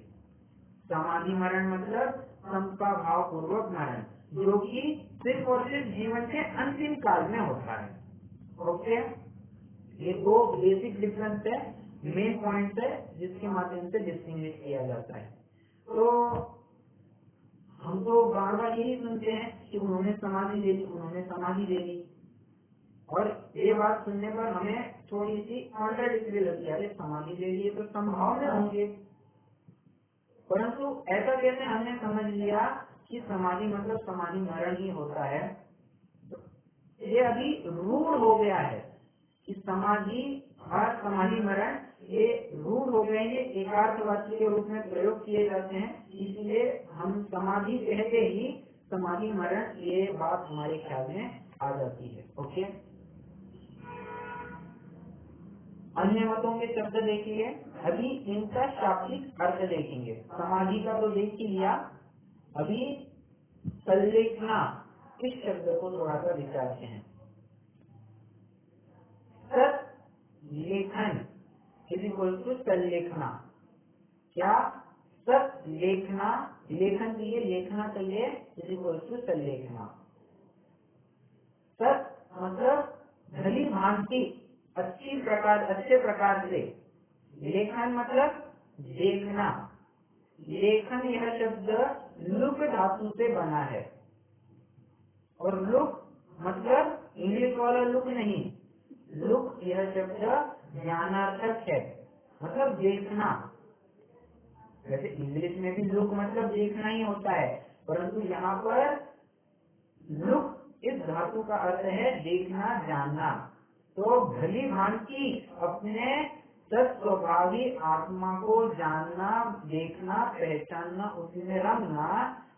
समाधि मरण मतलब समता भाव पूर्वक मरण जो कि सिर्फ और सिर्फ जीवन के अंतिम काल में होता है। ओके, ये दो बेसिक डिफरेंस है, मेन पॉइंट है जिसके माध्यम से डिस्टिंग्विश किया जाता है। तो हम तो बार बार यही सुनते हैं कि उन्होंने समाधि दे दी, उन्होंने समाधि दे दी, और ये बात सुनने पर हमें थोड़ी सी कॉन्ट्राडिक्टरी लगती है, अरे समाधि दे दी तो संभाव में होंगे, परंतु ऐसा कैसे हमने समझ लिया कि समाधि मतलब समाधि मरण ही होता है। ये अभी रूढ़ हो गया है कि समाधि और समाधि मरण ये रूढ़ हो गए हैं, एकार्थवाची के रूप में प्रयोग किए जाते हैं, इसलिए हम समाधि कहते ही समाधि मरण ये बात हमारे ख्याल में आ जाती है। ओके, अन्य मतों के शब्द देखिए, अभी इनका शाब्दिक अर्थ देखेंगे। समाधि का तो देख ही लिया, अभी संलेखना इस शब्द को थोड़ा सा विचारते हैं। सत्लेखन इज इक्वल टू संलेखना। क्या? सत्लेखना, लेखन चाहिए, लेखना चाहिए, इज इक्वल टू संलेखना। सत मतलब भली भांति, अच्छे प्रकार से। लेखन मतलब देखना। लेखन यह शब्द लुक धातु से बना है, और लुक मतलब इंग्लिश वाला लुक नहीं, लुक यह शब्द ज्ञानार्थक है, मतलब देखना। वैसे इंग्लिश में भी लुक मतलब देखना ही होता है, परंतु यहाँ पर लुक इस धातु का अर्थ है देखना, जानना। तो भली भांति अपने सत्स्वभावी आत्मा को जानना, देखना, पहचानना, उसी में रमना,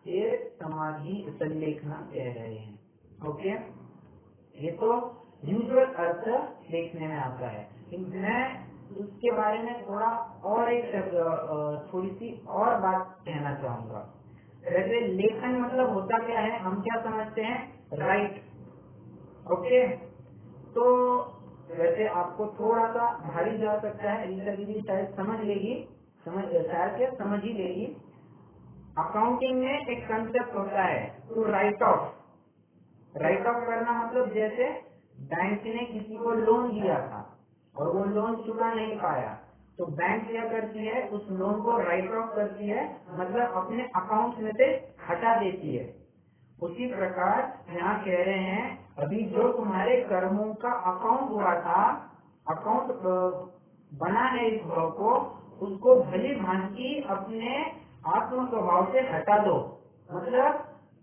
ये समाधि संलेखना कह रहे हैं। ओके, ये तो यूजुअल अर्थ देखने में आता है। मैं उसके बारे में थोड़ा और थोड़ी सी और बात कहना चाहूंगा। वैसे लेखन मतलब होता क्या है, हम क्या समझते हैं? राइट। ओके, तो वैसे आपको थोड़ा सा भारी जा सकता है, रीता दीदी शायद समझ लेगी, समझ ही लेगी। अकाउंटिंग में एक कंसेप्ट होता है to write off. Write off करना मतलब जैसे बैंक ने किसी को लोन दिया था और वो लोन चुका नहीं पाया, तो बैंक क्या करती है, उस लोन को राइट ऑफ करती है, मतलब अपने अकाउंट में से हटा देती है। उसी प्रकार यहाँ कह रहे हैं, अभी जो तुम्हारे कर्मों का अकाउंट हुआ था, अकाउंट बना है इस भाव को, उसको भली भांति अपने आत्म स्वभाव से हटा दो, मतलब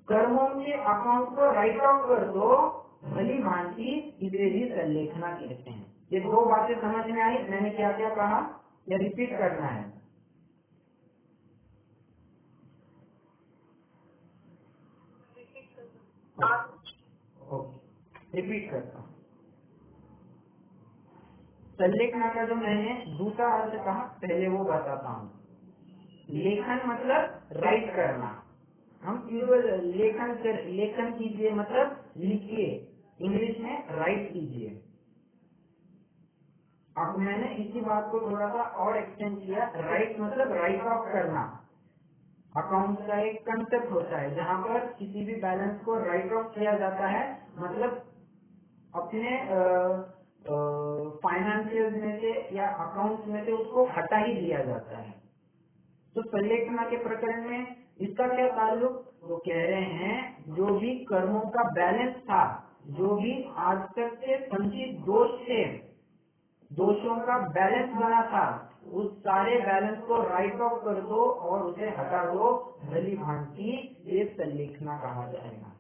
कर्मों के अकाउंट को राइट ऑफ कर दो भली भांति, इसे ही संलेखना कहते हैं। ये दो बातें समझ में आई? मैंने क्या क्या कहा, या रिपीट करना है? रिपीट करता हूँ। संलेखना का जो मैंने दूसरा अर्थ कहा, पहले वो बताता हूँ। लेखन मतलब राइट करना। हम लेखन कीजिए मतलब लिखिए, इंग्लिश में राइट कीजिए। अब मैंने इसी बात को थोड़ा सा और एक्सटेंड किया। राइट मतलब राइट ऑफ करना। अकाउंट का एक कंसेप्ट होता है जहाँ पर किसी भी बैलेंस को राइट ऑफ किया जाता है, मतलब अपने फाइनेंशियल में से या अकाउंट में से उसको हटा ही दिया जाता है। तो संलेखना के प्रकरण में इसका क्या ताल्लुक? वो कह रहे हैं जो भी कर्मों का बैलेंस था, जो भी आज तक के संचित दोष थे, दोषों का बैलेंस बना था, उस सारे बैलेंस को राइट ऑफ कर दो और उसे हटा दो भली भांति, ये संलेखना कहा जाएगा।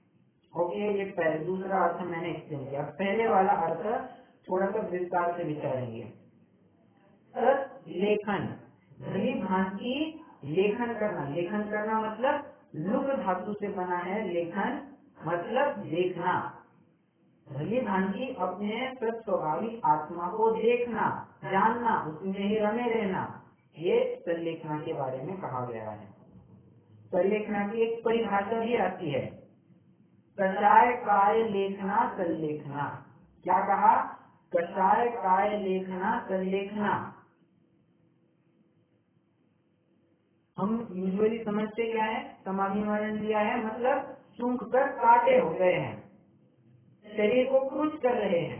ओके, ये दूसरा अर्थ मैंने एक्सप्लेन किया। पहले वाला अर्थ थोड़ा सा विस्तार से विचारेंगे। लेखन, भली भांति लेखन करना। लेखन करना मतलब लुक धातु से बना है। लेखन मतलब देखना। भली भांति अपने स्वाभाविक आत्मा को देखना, जानना, उसमें ही रमे रहना, ये संलेखना के बारे में कहा गया है। संलेखना की एक परिभाषा भी आती है, कषाय काय लेखना संलेखना। क्या कहा? कषाय काय लेखना संलेखना। हम यूजुअली समझते क्या है? समाधि मरण लिया है मतलब सूख कर काटे हो गए हैं, शरीर को क्रूश कर रहे हैं।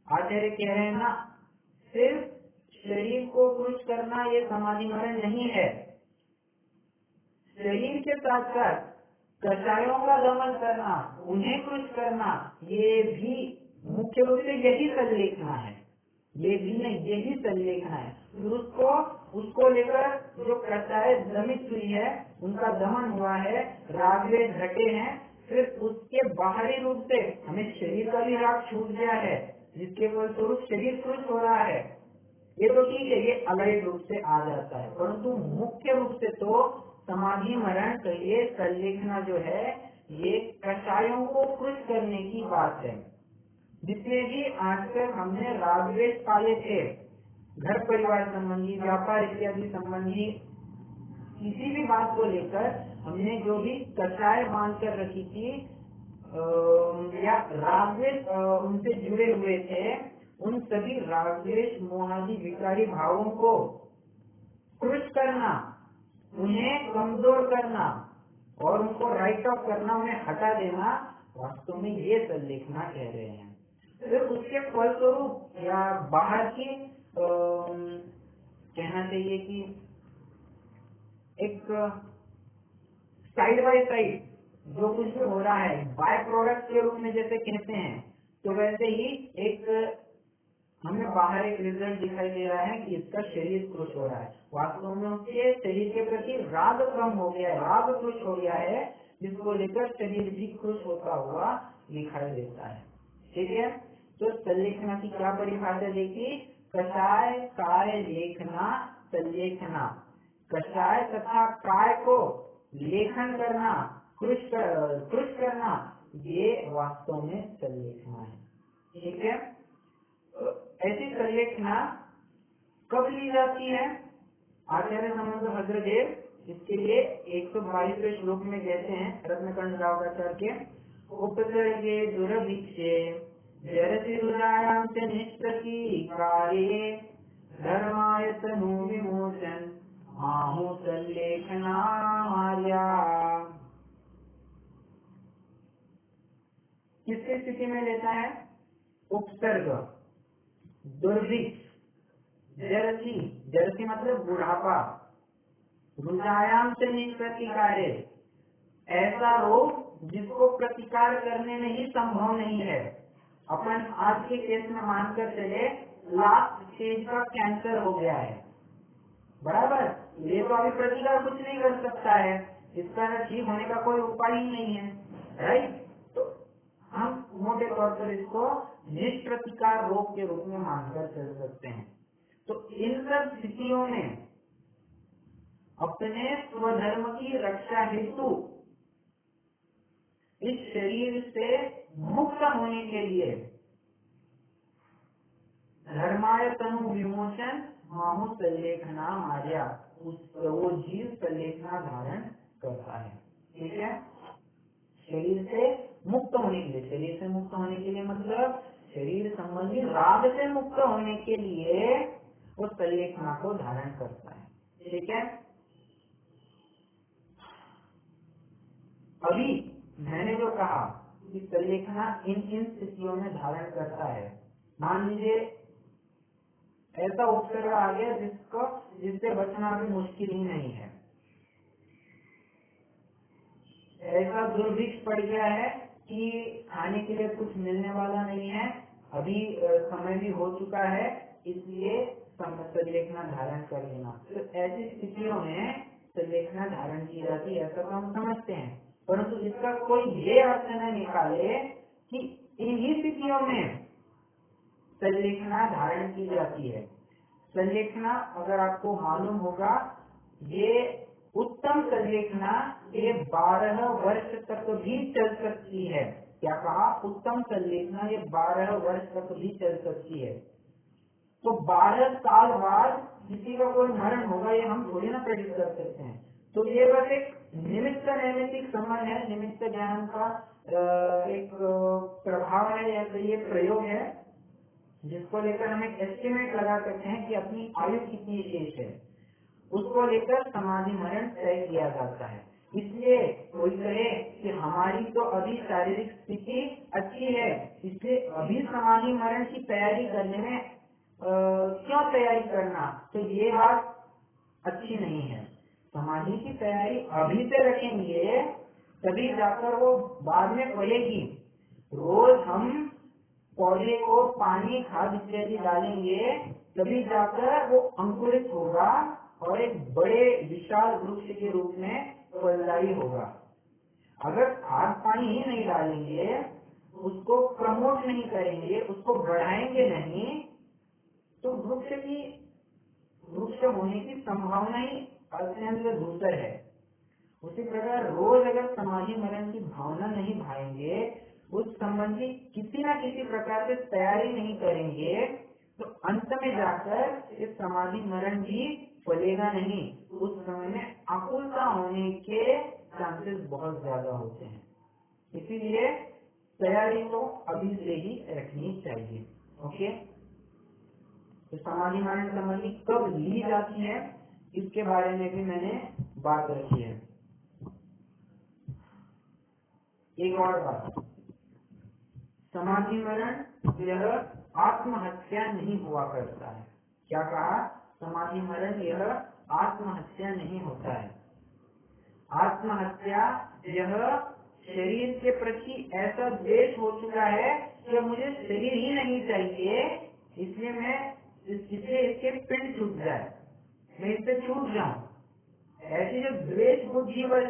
आचार्य कह रहे हैं ना, सिर्फ शरीर को क्रूश करना ये समाधि मरण नहीं है, शरीर के साथ साथ कषायों का दमन करना, उन्हें क्रूश करना, ये भी मुख्य रूप से यही संलेखना है। ये भी नहीं, यही संलेखना है। फिर उसको लेकर जो कषाय दमित हुई है, उनका दमन हुआ है, रागद्वेष घटे हैं, फिर उसके बाहरी रूप से हमें शरीर का भी राग छूट गया है, जिसके फलस्वरूप शरीर क्रूश हो रहा है। ये तो ठीक है, ये अलग रूप से आ जाता है, परंतु मुख्य रूप से तो समाधि मरण तो ये संलेखना जो है, ये कषायों को क्रूश करने की बात है। जितने भी आज तक हमने रागद्वेष पाले थे, घर परिवार संबंधी, व्यापार इत्यादि संबंधी, किसी भी बात को लेकर हमने जो भी कषाय बांध कर रखी थी या रागद्वेष उनसे जुड़े हुए थे, उन सभी रागद्वेष मोहादि विकारी भावों को क्रूश करना, उन्हें कमजोर करना और उनको राइट ऑफ करना, उन्हें हटा देना, वास्तव में ये संलेखना कह रहे हैं। फिर उसके फलस्वरूप या बाहर की कहना चाहिए कि एक साइड बाय साइड जो कुछ भी हो रहा है, बाय प्रोडक्ट के रूप में जैसे कहते हैं, तो वैसे ही एक हमें बाहर एक रिजल्ट दिखाई दे रहा है कि इसका शरीर क्रूश हो रहा है। वास्तव में उसके शरीर के प्रति राग कम हो गया है, राग क्रूश हो गया है, जिसको लेकर शरीर भी क्रूश होता हुआ दिखाई देता है। ठीक है, तो संलेखना की क्या परिभाषा देखी? कषाय काय लेखना संलेखना। कषाय तथा काय को लेखन करना, क्रूश करना, ये वास्तव में संलेखना है। ठीक है, ऐसी संलेखना कब ली जाती है? आचार्य संबंध भद्रदेव इसके लिए 122वें श्लोक में कहते हैं, रत्नकंठ रावकाचार्य के, उपसर्गे दुर्भिक्षे जरति रुजायां च निष्प्रतीकारे धर्माय तनु विमोचन आहु संलेखना मार्या। किसकी स्थिति में लेता है? उपसर्ग, दुर्भिक्ष, जरसी, जरसी मतलब बुढ़ापा, रुजायाम से निष्प्रतिकारे, ऐसा रोग जिसको प्रतिकार करने में ही संभव नहीं है। अपन आज के केस में मानकर चले लास्ट स्टेज का कैंसर हो गया है, बराबर, ये तो अभी प्रतिकार कुछ नहीं कर सकता है, इसका ठीक होने का कोई उपाय ही नहीं है, राइट। तो हम मोटे तौर पर इसको निष्प्रतिकार रोग के रूप में मानकर चल सकते हैं। तो इन सब स्थितियों में अपने स्वधर्म की रक्षा हेतु इस शरीर से मुक्त होने के लिए धर्माय तनु विमोचन माहु संलेखना मार्या, वो जीव संलेखना धारण करता है। ठीक है, शरीर से मुक्त होने के लिए, शरीर से मुक्त होने के लिए मतलब शरीर संबंधी राग से मुक्त होने के लिए वो संलेखना को धारण करता है। ठीक है, अभी मैंने जो कहा कि संलेखना इन स्थितियों में धारण करता है। मान लीजिए ऐसा उपसर्ग आ गया जिससे बचना भी मुश्किल ही नहीं है, ऐसा दुर्भिक्ष पड़ गया है कि खाने के लिए कुछ मिलने वाला नहीं है, अभी समय भी हो चुका है, इसलिए संलेखना धारण कर लेना। तो ऐसी स्थितियों में संलेखना धारण की जाती है, ऐसा तो हम समझते हैं। परंतु इसका कोई ये अर्थ न निकाले कि इन्हीं स्थितियों में संलेखना धारण की जाती है। संलेखना अगर आपको मालूम होगा, ये उत्तम संलेखना ये 12 वर्ष तक भी चल सकती है। क्या कहा? उत्तम संलेखना ये 12 वर्ष तक भी चल सकती है। तो 12 साल बाद किसी का कोई मरण होगा, ये हम थोड़ी ना प्रेडिक्ट कर सकते हैं। तो ये बस एक निमित्त नैमित्तिक संबंध है, निमित्त ज्ञान का एक प्रभाव है या तो ये प्रयोग है, जिसको लेकर हम एक एस्टिमेट लगा सकते हैं कि अपनी आयु कितनी शेष है। उसको लेकर समाधि मरण तय किया जाता है। इसलिए कोई कहे कि हमारी तो अभी शारीरिक स्थिति अच्छी है, इसलिए अभी समाधि मरण की तैयारी करने में क्यों तैयारी करना, तो ये बात अच्छी नहीं है। समाधि की तैयारी अभी से रखेंगे तभी जाकर वो बाद में फलेगी। रोज हम पौधे को पानी खाद इत्यादि डालेंगे तभी जाकर वो अंकुरित होगा और एक बड़े विशाल वृक्ष के रूप में फलदायी होगा। अगर खाद पानी ही नहीं डालेंगे, उसको प्रमोट नहीं करेंगे, उसको बढ़ाएंगे नहीं, तो वृक्ष होने की संभावना ही अत्यंत दूसर है। उसी प्रकार रोज अगर समाधि मरण की भावना नहीं भाएंगे, उस संबंधी किसी न किसी प्रकार से तैयारी नहीं करेंगे, तो अंत में जाकर इस समाधि मरण भी फलेगा नहीं। उस समय में आकुलता होने के चांसेस बहुत ज्यादा होते हैं। इसीलिए तैयारी तो अभी से ही रखनी चाहिए। ओके, तो समाधि मरण संबंधी कब ली जाती है, इसके बारे में भी मैंने बात रखी है। एक और बात, समाधि मरण यह आत्महत्या नहीं हुआ करता है। क्या कहा? समाधि मरण यह आत्महत्या नहीं होता है। आत्महत्या यह शरीर के प्रति ऐसा द्वेष हो चुका है कि मुझे शरीर ही नहीं चाहिए, इसलिए मैं इसके पिंड छूट जाए, मैं इससे छूट जाऊं। ऐसी जो द्वेष बुद्धि बस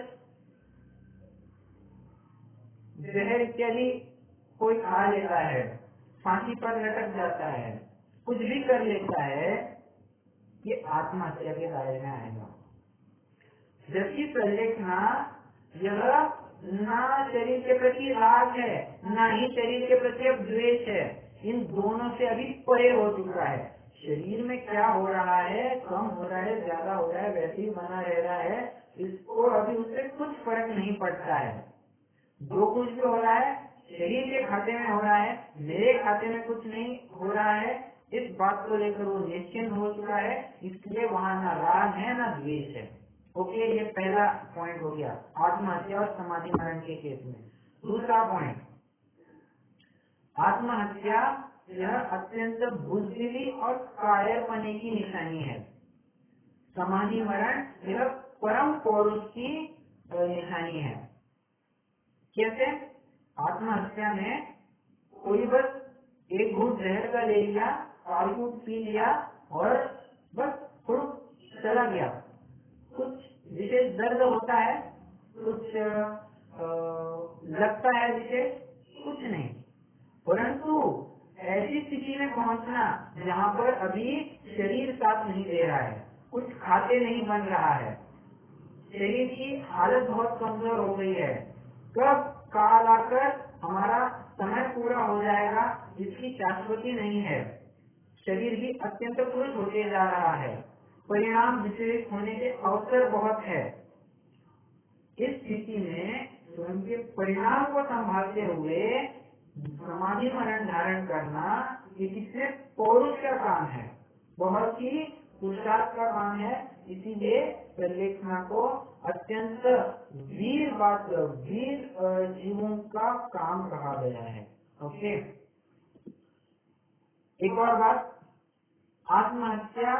जहर इत्यादि कोई खा लेता है, फांसी पर लटक जाता है, कुछ भी कर लेता है, ये आत्महत्या के दायरे में आएगा। जबकि संलेखना यह ना शरीर के प्रति राग है, ना ही शरीर के प्रति अब द्वेष है। इन दोनों से अभी परे हो चुका है। शरीर में क्या हो रहा है, कम हो रहा है, ज्यादा हो रहा है, वैसे ही बना रह रहा है, इसको अभी उससे कुछ फर्क नहीं पड़ता है। जो कुछ भी हो रहा है शरीर के खाते में हो रहा है, मेरे खाते में कुछ नहीं हो रहा है, इस बात को लेकर वो निश्चिंत हो चुका है। इसलिए वहाँ ना राग है ना द्वेष है। ओके, ये पहला पॉइंट हो गया आत्महत्या और समाधि मरण के केस में। दूसरा पॉइंट, आत्महत्या यह अत्यंत बुद्धिली और कायरपने की निशानी है। समाधि मरण यह परम पौरुष की निशानी है। कैसे? आत्महत्या में कोई बस एक घूंट जहर का ले लिया, आलू पी लिया और बस थोड़ा चला गया। कुछ विशेष दर्द होता है, कुछ लगता है विशेष, कुछ नहीं। परंतु ऐसी स्थिति में पहुंचना जहाँ पर अभी शरीर साथ नहीं दे रहा है, कुछ खाते नहीं बन रहा है, शरीर की हालत बहुत कमजोर हो गई है, कब काल आकर हमारा समय पूरा हो जाएगा इसकी शाश्वती नहीं है। शरीर भी अत्यंत क्रूर होते जा रहा है, परिणाम विचलित होने के अवसर बहुत है। इस स्थिति में स्वयं के परिणाम को संभालते हुए समाधि मरण धारण करना ये कितने पौरुष का काम है, बहुत ही पुरुषार्थ का काम है। इसीलिए संलेखना को अत्यंत वीर जीवों का काम कहा गया है। ओके, एक और बात, आत्महत्या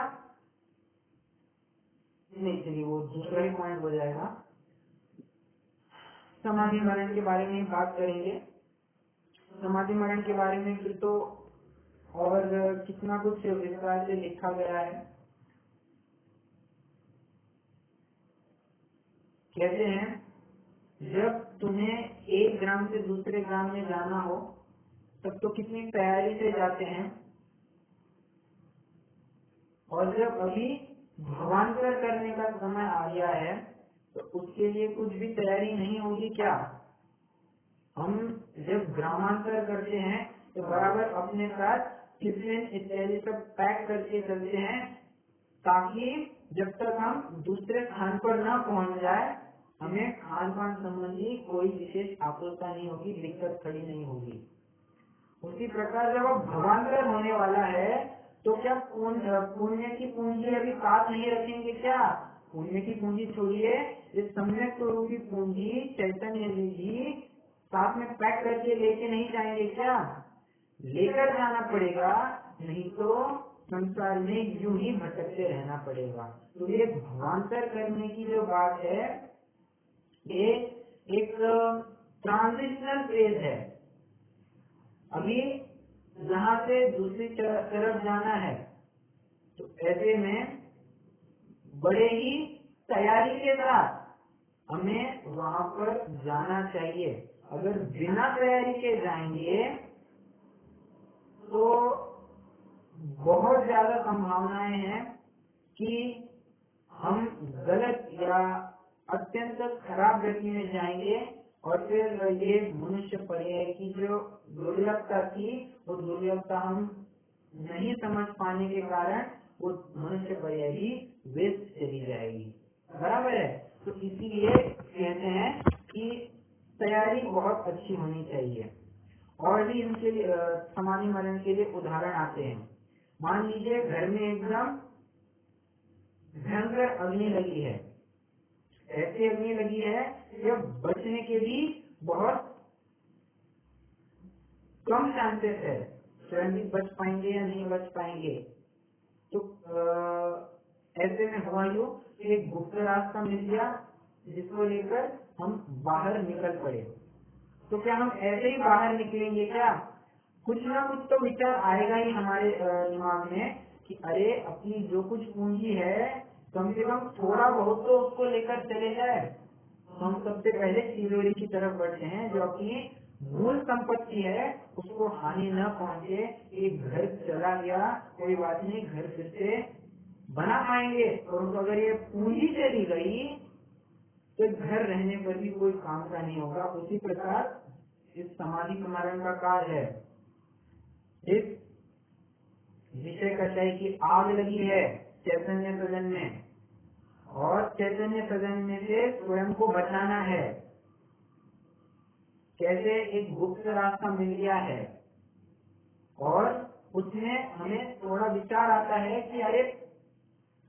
नहीं, चलिए वो दूसरा ही पॉइंट हो जाएगा। समाधि मरण के बारे में बात करेंगे। समाधि मरण के बारे में फिर तो और कितना कुछ विस्तार से लिखा गया है। कहते हैं जब तुम्हें एक ग्राम से दूसरे ग्राम में जाना हो तब तो कितनी तैयारी से जाते हैं, और जब अभी भावांतर करने का समय आ गया है तो उसके लिए कुछ भी तैयारी नहीं होगी क्या? हम जब ग्रामांतर करते हैं तो बराबर अपने साथ टिफिन इत्यादि सब पैक करके चलते हैं, ताकि जब तक हम दूसरे स्थान पर न पहुंच जाए हमें खान पान संबंधी कोई विशेष आकुलता नहीं होगी, दिक्कत खड़ी नहीं होगी। उसी प्रकार जब अब भावांतर होने वाला है तो क्या पुण्य की पूंजी अभी साथ नहीं रखेंगे क्या? पुण्य की पूंजी छोड़िए, इस सम्यक स्वरूपी पूंजी चैतन्य जी साथ में पैक करके लेके नहीं जाएंगे क्या? लेकर जाना पड़ेगा, नहीं तो संसार में यूं ही भटकते रहना पड़ेगा। तो ये भावांतर करने की जो बात है ये एक ट्रांजिशनल फेज है। अभी यहाँ से दूसरी तरफ जाना है तो ऐसे में बड़े ही तैयारी के साथ हमें वहाँ पर जाना चाहिए। अगर बिना तैयारी के जाएंगे तो बहुत ज्यादा संभावनाएं हैं कि हम गलत या अत्यंत खराब गति में जाएंगे, और फिर ये मनुष्य पर्याय की जो दुर्लभता थी वो दुर्लभता हम नहीं समझ पाने के कारण वो मनुष्य पर्याय भी वेस्ट चली जाएगी। बराबर है। तो इसीलिए कहते हैं कि तैयारी बहुत अच्छी होनी चाहिए। और भी इनके लिए समाधि मरण के लिए उदाहरण आते हैं। मान लीजिए घर में एकदम भयंकर अग्नि लगी है, ऐसी अग्नि लगी है कि बचने के भी बहुत कम चांसेस है, स्वयं भी बच पाएंगे या नहीं बच पाएंगे। तो ऐसे में हुआ यूं कि एक गुप्त रास्ता मिल गया जिसको लेकर हम बाहर निकल पड़े। तो क्या हम ऐसे ही बाहर निकलेंगे क्या? कुछ ना कुछ तो विचार आएगा ही हमारे दिमाग में कि अरे अपनी जो कुछ पूंजी है कम से कम थोड़ा बहुत तो उसको लेकर चले जाए। तो हम सबसे पहले तिजोरी की तरफ बढ़ते हैं, जो अपनी मूल संपत्ति है उसको हानि न पहुंचे। एक घर चला गया कोई बात नहीं, घर फिर से बना पाएंगे, और अगर ये पूंजी चली गई तो घर रहने पर भी कोई काम का नहीं होगा। उसी प्रकार इस समाधि मरण का कार्य है। इस विषय कषाय की आग लगी है चैतन्य सदन में, और चैतन्य सदन में से स्वयं को बचाना है। कैसे? एक गुप्त रास्ता मिल गया है और उसमें हमें थोड़ा विचार आता है कि अरे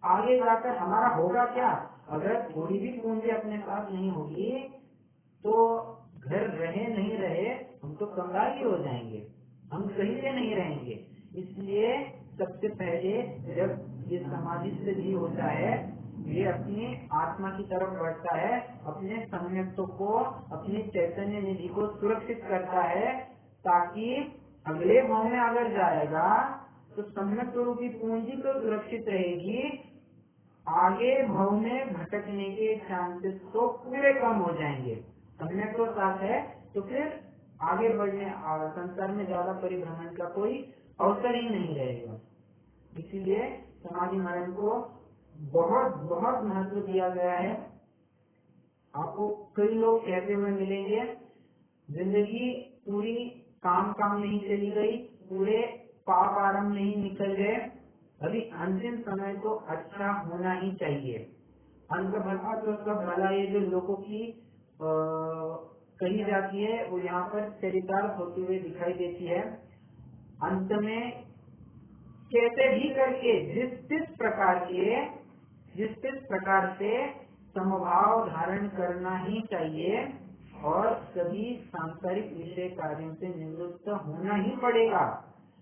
आगे जाकर हमारा होगा क्या? अगर थोड़ी भी पूंजी अपने साथ नहीं होगी तो घर रहे नहीं रहे हम तो कंगाल ही हो जाएंगे, हम कहीं से नहीं रहेंगे। इसलिए सबसे पहले जब ये समाधि से जी होता है ये अपनी आत्मा की तरफ बढ़ता है, अपने सम्यक्तों को, अपनी चैतन्य निधि को सुरक्षित करता है, ताकि अगले भाव में अगर जाएगा तो सम्यक रूपी पूंजी तो सुरक्षित रहेगी, आगे भाव में भटकने के चांसेस तो पूरे कम हो जाएंगे। सम्यक तो साथ है तो फिर आगे बढ़ने संसार में ज्यादा परिभ्रमण का कोई अवसर ही नहीं रहेगा। इसीलिए समाधि मरण को बहुत बहुत महत्व दिया गया है। आपको कई लोग कहते हुए मिलेंगे जिंदगी पूरी काम में ही चली गई, पूरे पाप आरंभ नहीं निकल गए, अभी अंतिम समय तो अच्छा होना ही चाहिए। अंत भला तो सब भला, ये जो लोगों की कही जाती है वो यहाँ पर चरितार्थ होती हुई दिखाई देती है। अंत में कैसे भी करके जिस प्रकार से समभाव धारण करना ही चाहिए, और सभी सांसारिक विषय कार्यों से निवृत्त होना ही पड़ेगा।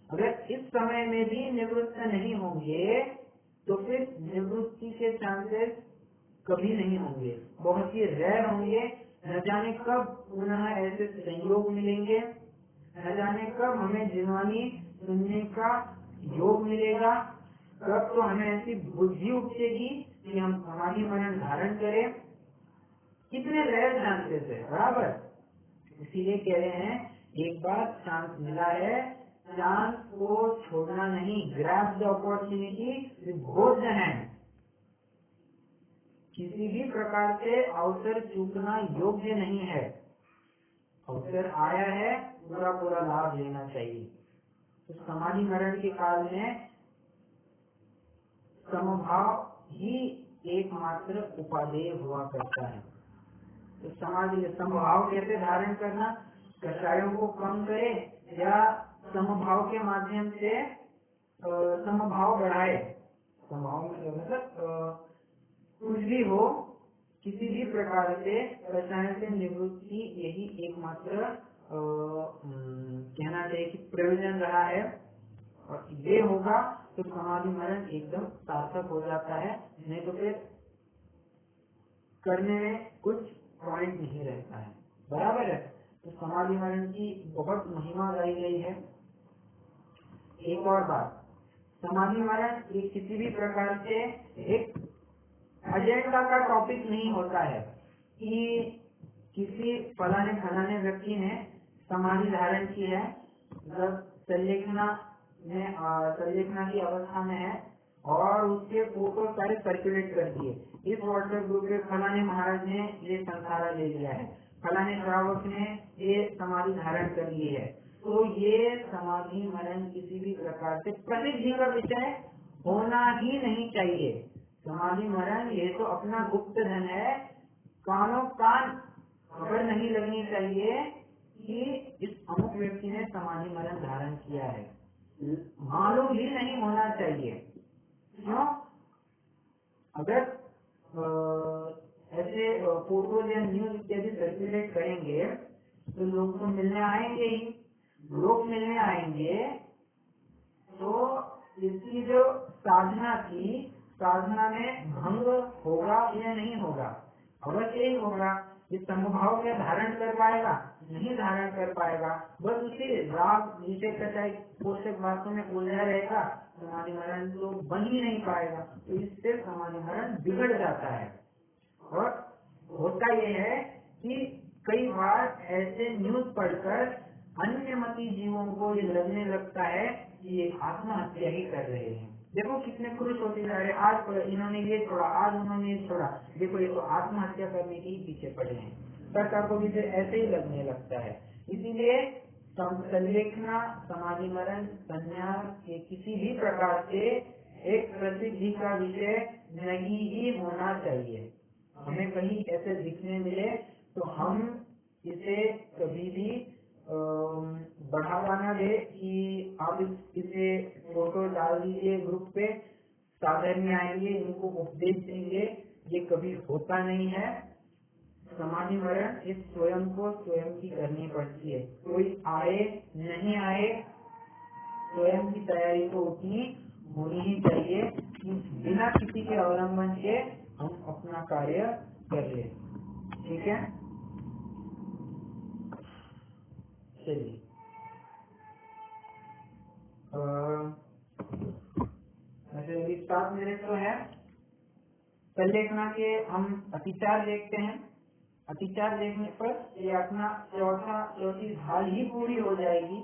अगर इस समय में भी निवृत्त नहीं होंगे तो फिर निवृत्ति के चांसेस कभी नहीं होंगे, बहुत ही रेयर होंगे। न जाने कब पुनः ऐसे संयोग मिलेंगे, न जाने कब हमें जीवानी सुनने का योग मिलेगा, कब तो हमें ऐसी बुद्धि उपजेगी कि हम समाधि मरण धारण करें। कितने रेयर चांसेस है, बराबर। इसीलिए कह रहे हैं एक बार चांस मिला है, चांस को छोड़ना नहीं, grab the opportunity with both the hand. किसी भी प्रकार से अवसर चूकना योग्य नहीं है। अवसर आया है, पूरा पूरा लाभ लेना चाहिए। तो समाधि मरण के काल में समभाव ही एकमात्र उपादेय हुआ करता है। तो समाधि समभाव कैसे धारण करना, कषायों को कम करे या समभाव के माध्यम से समभाव बढ़ाए। समभाव मतलब कुछ भी हो, किसी भी प्रकार से कषाय से निवृत्ति यही एकमात्र कहना चाहिए कि प्रयोजन रहा है। और ये होगा तो समाधि मरण एकदम सार्थक हो जाता है, नहीं तो फिर करने में कुछ पॉइंट नहीं रहता है, बराबर है। तो समाधि मरण की बहुत महिमा गाई गई है। एक और बात, समाधि मरण ये किसी भी प्रकार से एक एजेंडा का टॉपिक नहीं होता है कि किसी फलाने व्यक्ति ने समाधि धारण की है, मतलब संलेखना की अवस्था में है और उसके फोटो सारे सर्कुलेट कर दिए। इस व्हाट्सएप ग्रुप पे फलाने महाराज ने ये संसारा ले लिया है, फलाने श्रावक ने ये समाधि धारण कर ली है। तो ये समाधि मरण किसी भी प्रकार से प्रसिद्धि का विषय होना ही नहीं चाहिए। समाधि मरण ये तो अपना गुप्त धन है, कानों कान खबर नहीं लगनी चाहिए कि इस अमुक व्यक्ति ने समाधि मरण धारण किया है, मालूम ही नहीं होना चाहिए। क्यों? अगर ऐसे फोटोज या न्यूज इत्यादि सर्कुलेट करेंगे तो लोग तो मिलने आएंगे ही, लोग मिलने आएंगे तो इसकी जो साधना थी, साधना में भंग होगा या नहीं होगा? अवश्य ही होगा। इस समभाव क्या धारण कर पाएगा? नहीं धारण कर पाएगा। बस उसी राग विषय कटाई पोषक बातों में उलझा रहेगा, समाधि मरण तो बन ही नहीं पाएगा। तो इससे समाधि मरण बिगड़ जाता है। और होता यह है कि कई बार ऐसे न्यूज पढ़कर अन्य मती जीवों को ये लगने लगता है कि ये आत्महत्या ही कर रहे हैं। देखो कितने खुश होते जा रहे, आज इन्होंने ये छोड़ा, आज उन्होंने ये छोड़ा, देखो ये तो आत्महत्या करने के ही पीछे पड़े हैं। सरकार को भी ऐसे ही लगने लगता है। इसीलिए संलेखना, समाधि मरण, संन्यास ये किसी भी प्रकार से एक प्रसिद्धि का विषय नहीं ही होना चाहिए। हमें कहीं ऐसे दिखने मिले तो हम इसे कभी भी बढ़ावा न दे कि आप इसे फोटो डाल दीजिए ग्रुप पे, साधन आएंगे इनको उपदेश देंगे, ये कभी होता नहीं है। समाधि मरण इस स्वयं को स्वयं की करनी पड़ती है। कोई आए नहीं आए, स्वयं की तैयारी तो उतनी होनी ही चाहिए कि बिना किसी के अवलंबन के हम अपना कार्य कर ले। ठीक है, चलिए अभी 7 मिनट तो है। संलेखना के हम अतिचार देखते हैं। अतिचार देखने पर ये अपना चौथी ढाल ही पूरी हो जाएगी।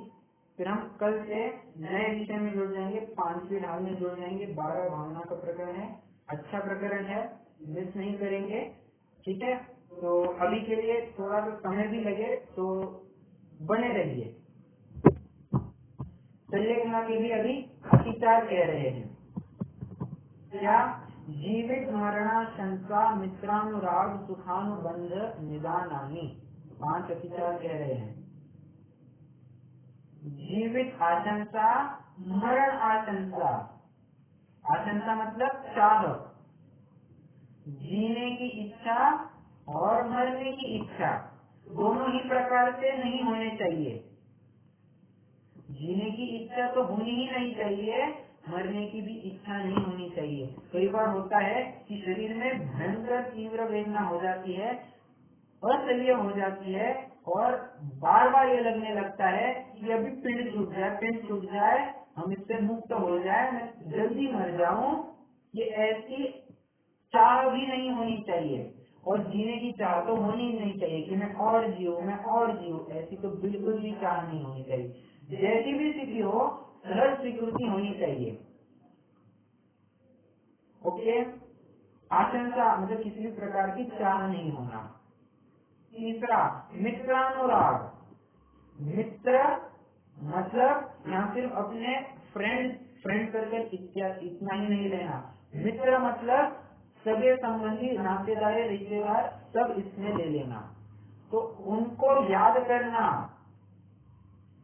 फिर हम कल से नए विषय में जुड़ जाएंगे, 5वीं ढाल में जुड़ जाएंगे। 12 भावना का प्रकरण है, अच्छा प्रकरण है, मिस नहीं करेंगे। ठीक है, तो अभी के लिए थोड़ा सा समय भी लगे तो बने रहिए। संलेखना के भी अभी अतिचार कह रहे हैं। क्या? जीवित मरणाशंका मित्रानुराग सुखानुबंध निदानानि, 5 अतिचार कह रहे हैं। जीवित आशंसा, मरण आशंसा। आशंसा मतलब चाह, जीने की इच्छा और मरने की इच्छा दोनों ही प्रकार से नहीं होने चाहिए। जीने की इच्छा तो होनी ही नहीं चाहिए, मरने की भी इच्छा नहीं होनी चाहिए। कई बार होता है कि शरीर में भयंकर तीव्र वेदना हो जाती है, असह्य हो जाती है और बार बार ये लगने लगता है कि अभी पिंड छूट जाए, हम इससे मुक्त हो जाए, मैं जल्दी मर जाऊं। ये ऐसी चाह भी नहीं होनी चाहिए। और जीने की चाह तो होनी ही नहीं चाहिए कि मैं और जीऊं, ऐसी तो बिल्कुल भी चाह नहीं होनी चाहिए। जैसी भी स्थिति हो सहज स्वीकृति होनी चाहिए। ओके, आशंका मतलब किसी भी प्रकार की चाह नहीं होना। तीसरा मित्रानुराग। मित्र मतलब यहाँ सिर्फ अपने फ्रेंड सर्कल इतना ही नहीं लेना। मित्र मतलब सगे संबंधी, नातेदार, रिश्तेदार सब इसमें ले लेना। तो उनको याद करना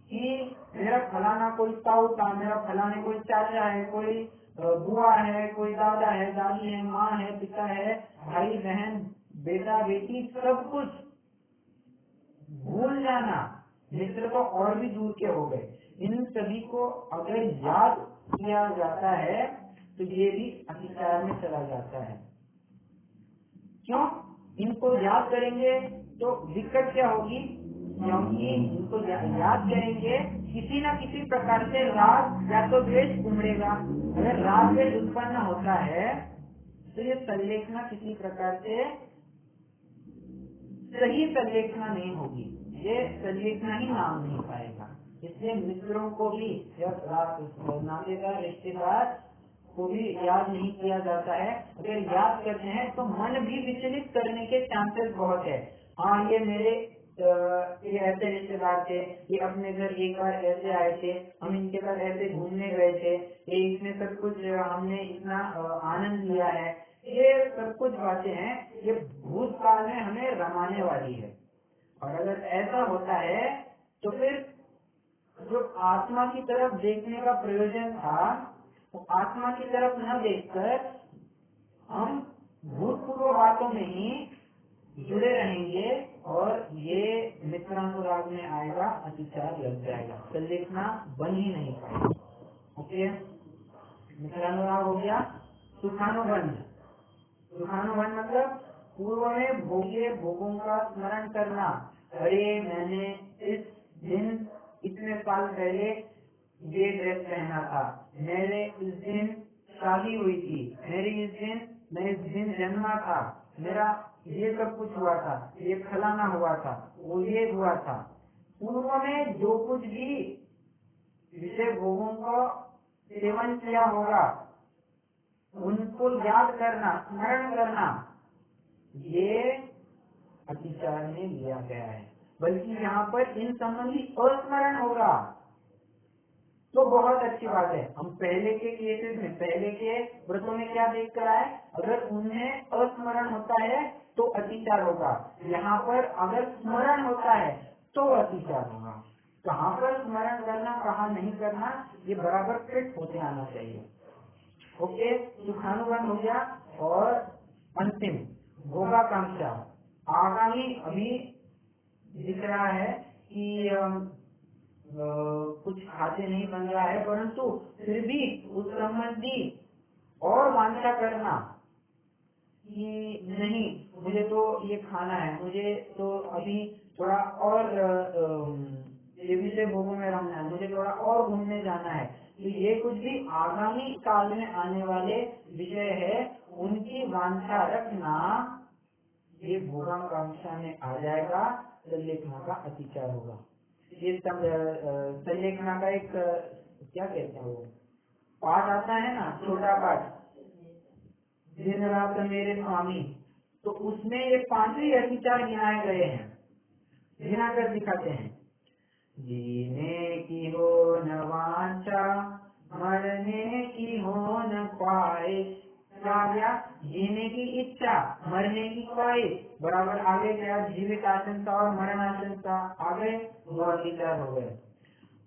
कि मेरा फलाना कोई ताऊ था, मेरा फलाने कोई चाचा है, कोई बुआ है, कोई दादा है, दादी है, माँ है, पिता है, भाई बहन, बेटा बेटी, सब कुछ भूल जाना। मित्र तो और भी दूर के हो गए। इन सभी को अगर याद किया जाता है तो ये भी अतिचार में चला जाता है। क्यों? इनको याद करेंगे तो दिक्कत क्या होगी? क्योंकि इनको याद करेंगे किसी न किसी प्रकार से राग या तो द्वेष उमड़ेगा। अगर राग द्वेष उत्पन्न होता है तो ये संलेखना किसी प्रकार से सही संलेखना नहीं होगी, ये संलेखना ही नाम नहीं पाएगा। इसलिए मित्रों को भी नातेदार रिश्तेदार को भी याद नहीं किया जाता है। अगर याद करते हैं तो मन भी विचलित करने के चांसेस बहुत है। हाँ, ये मेरे ये ऐसे रिश्तेदार थे, ये अपने घर एक बार ऐसे आए थे, हम इनके साथ ऐसे घूमने गए थे, ये इसमें सब कुछ हमने इतना आनंद लिया है। ये सब कुछ बातें हैं, ये भूतकाल में हमें रमाने वाली है। और अगर ऐसा होता है तो फिर जो आत्मा की तरफ देखने का प्रयोजन था, वो आत्मा की तरफ न देखकर हम भूतपूर्व बातों में ही जुड़े रहेंगे और ये मित्रानुराग में आएगा, अतिचार लग जाएगा, संलेखना बन ही नहीं पाएगा। ओके, मित्रानुराग हो गया। सुखानुबंध। सुखानुबंध मतलब पूर्व में भोगे भोगों का स्मरण करना। अरे मैंने इस दिन इतने साल पहले ये ड्रेस पहना था, मेरे इस दिन शादी हुई थी, मैं इस दिन जन्मा था, मेरा ये सब कुछ हुआ था, ये फलाना हुआ था, वो ये हुआ था। पूर्व में जो कुछ भी विषय भोगों का सेवन किया होगा उनको याद करना, स्मरण करना, ये अतिचार में लिया गया है। बल्कि यहाँ पर इन संबंधी अस्मरण होगा तो बहुत अच्छी बात है। हम पहले के केसेस में, पहले के व्रतों में क्या देख कर आए? अगर उन्हें अस्मरण होता है तो अतिचार होगा। यहाँ पर अगर स्मरण होता है तो अतिचार होगा। कहाँ पर स्मरण करना, कहाँ नहीं करना, ये बराबर फिट होते आना चाहिए। ओके, सुखानुबंध हो गया। और अंतिम भोगाकांक्षा। आगामी अभी दिख रहा है कि कुछ खाते नहीं बन रहा है, परंतु फिर भी उस संबंधी और वांछा करना कि नहीं, मुझे तो ये खाना है, मुझे तो अभी थोड़ा और ये विषय भोगों में रहना है, मुझे थोड़ा और घूमने जाना है। तो ये कुछ भी आगामी काल में आने वाले विषय है, उनकी वांछा रखना, ये भोगाकांक्षा में आ जाएगा, संलेखना का अतिचार होगा। ये संलेखना का एक क्या कहते हैं वो पाठ आता है ना, छोटा पाठ, दिन रात मेरे स्वामी, तो उसमें ये 5 ही अतिचार गिनाए गए हैं, गिना कर दिखाते हैं। जीने की हो न वांछा, मरने की हो न ख्वाहिश। क्या गया? जीने की इच्छा, मरने की ख्वाहिश। बराबर आगे गया जीवित आशंका और मरण आशंका, आगे वो अतिचार हो गए।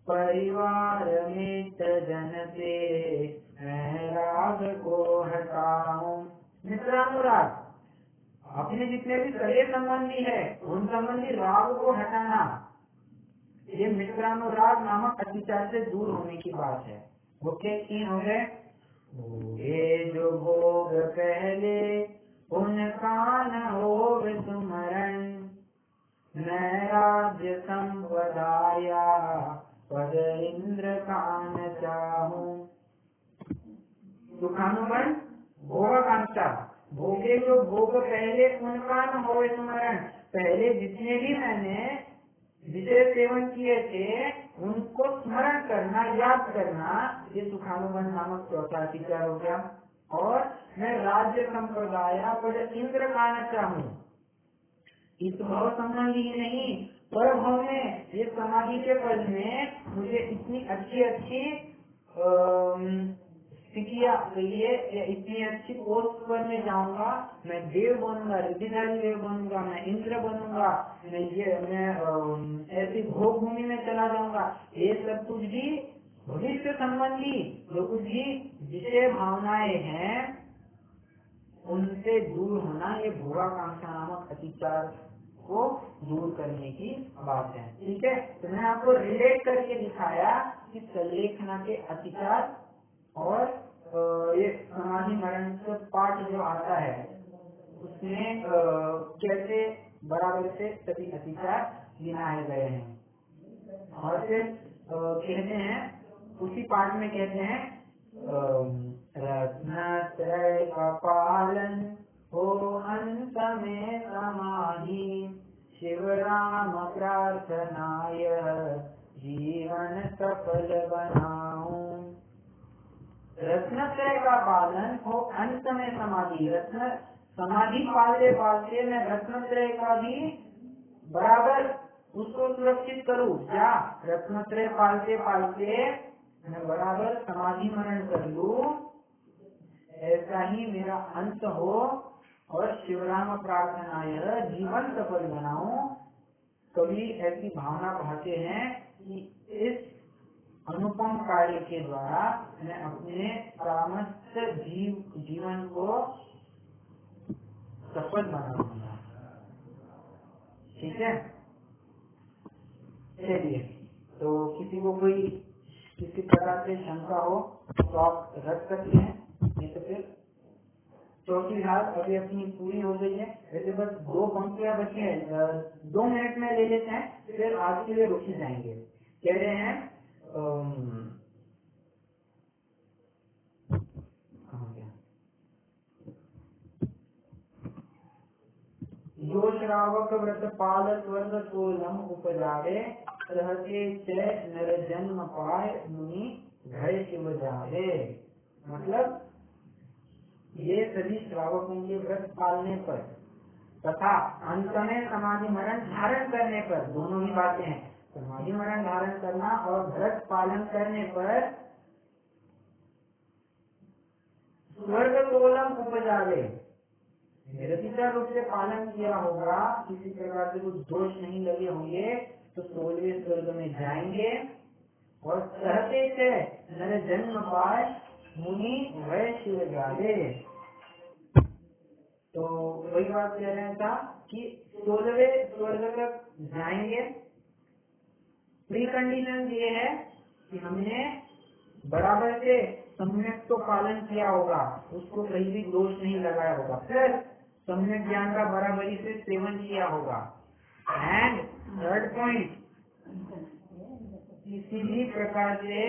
परिवार मित्र जन से मैं राग को हटाऊं। मित्रानुराग, अपने जितने भी सगे संबंधी है उन संबंधी राग को हटाना, ये मित्रानुराग नामक अतिचार से दूर होने की बात है। ओके, 3 हो गए। भोगे जो भोग पहले उनका न हो सुमरण, मैं राज्य संपदाया पद इंद्र का न चाहूं। सुखानुबंध भोगाकांक्षा। भोगे जो भोग पहले उनका न हो स्मरण, पहले जितने भी मैंने विषय सेवन किए थे उनको स्मरण करना, याद करना, ये सुखानुबंध नामक चौथा अधिकार हो गया। और मैं राज्य संप्रदाय पर इंद्र का न चाहूँ, इस भाव संबंधी ही नहीं पर भाव में ये समाधि के पद में मुझे इतनी अच्छी अच्छी स्थितियाँ चाहिए, इतनी अच्छी पोस्ट पर मैं जाऊंगा, मैं देव बनूंगा, रिद्धिधारी देव बनूंगा, मैं इंद्र बनूंगा, मैं ऐसी भोग भूमि में चला जाऊंगा। ये सब कुछ भी भविष्य संबंधी जो कुछ भी विषय भावनाएं हैं उनसे दूर होना, ये भोगाकांक्षा नामक अतिचार को दूर करने की बात है। ठीक है, तो मैं आपको रिलेट करके दिखाया कि संलेखना के अतिचार और ये समाधि मरण का पाठ जो आता है उसमें कैसे बराबर से सभी अतिचार गिनाए गए हैं। और फिर कहते हैं उसी पाठ में कहते हैं रत्नत्रय का पालन हो अंत में समाधि, शिव राम प्रार्थनाय जीवन सफल बनाऊं। रत्नत्रय का पालन हो अंत में समाधि, रत्न समाधि पालते पालते मैं रत्नत्रय का भी बराबर उसको सुरक्षित करूं, क्या रत्नत्रय पालते पालते मैं बराबर समाधि मरण कर लूं, ऐसा ही मेरा अंत हो और शिवराम प्रार्थनाय जीवन सफल बनाऊं। कभी ऐसी भावना भाते हैं कि इस अनुपम कार्य के द्वारा मैं अपने समस्त जीवन को सफल बनाऊंगा। ठीक है, चलिए, तो किसी को कोई किसी प्रकार से शंका हो तो आप रख सकते हैं, नहीं तो फिर चौथी हाथ अभी अपनी पूरी हो गई है। वैसे बस 2 पंक्तियां बची हैं, 2 मिनट में ले लेते हैं, फिर आज के लिए रुक ही जाएंगे। कह रहे हैं जो श्रावक व्रत पाल स्वर्ग सोलम उपजावे, रहते च नर जन्म पाए मुनि भय शिव जावे। मतलब ये सभी श्रावकों के व्रत पालने पर तथा अंत में समाधि मरण धारण करने पर, दोनों ही बातें हैं, समाधि मरण धारण करना और व्रत पालन करने पर स्वर्ग सोलम उपजावे, निरतिशय रूप से पालन किया होगा, किसी प्रकार से कुछ दोष नहीं लगे होंगे तो 16वें स्वर्ग में जाएंगे। और सहते थे नर जन्म पाए मुनि भय शिव जावे। तो वही बात कह रहे था कि 16वें स्वर्ग तक जाएंगे। प्री कंडीशन ये है कि हमने बराबर से सम्यक तो पालन किया होगा, उसको कहीं भी दोष नहीं लगाया होगा, प्लस सम्यक ज्ञान का बराबरी से सेवन किया होगा। एंड थर्ड पॉइंट, किसी भी प्रकार से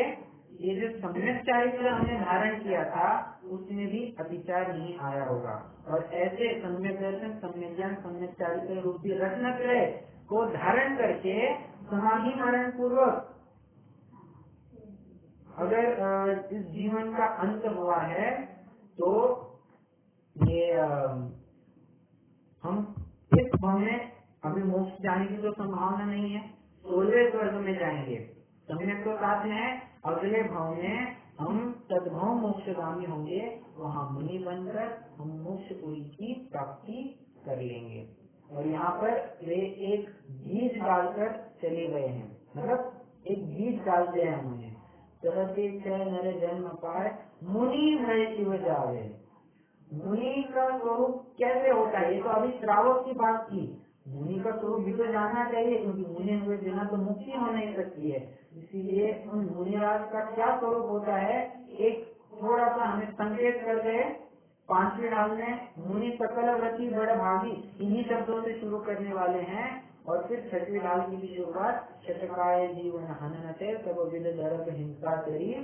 ये जो सम्यक चारित्र हमने धारण किया था उसमें भी अतिचार नहीं आया होगा। और ऐसे सम्यक दर्शन, सम्यक ज्ञान, सम्यक चारित्र रूपी रत्नत्रय को धारण करके समाधि मरण पूर्वक अगर इस जीवन का अंत हुआ है तो ये हम इस भाव में अभी मोक्ष जाने की तो संभावना नहीं है, 16वें स्वर्ग में जाएंगे। सम्यक तो साथ में है, अगले भाव में हम सद्भाव मोक्षगामी होंगे, वहाँ मुनि बनकर हम मोक्ष पुरी की प्राप्ति कर लेंगे। और यहाँ पर वे एक बीज डालकर चले गए हैं, मतलब एक बीज डाल दिया है उन्होंने। चलते नर जन्म पाए मुनि भय शिव जावे। मुनि का स्वरूप कैसे होता है, ये तो अभी श्रावक की बात की, मुनि का स्वरूप भी तो जानना चाहिए, क्योंकि मुनि हुए बिना तो मुक्ति हो नहीं सकती है। इसीलिए उन मुनिराज का क्या स्वरूप होता है, एक थोड़ा सा हमें संकेत कर गए 5वीं ढाल में, मुनि सकल व्रती बड़ भागी, इन्हीं शब्दों से शुरू करने वाले हैं। और फिर 6वीं ढाल की भी शुरुआत, शतकाय जीवन हननते सब विध दर्द हिंसा शरीर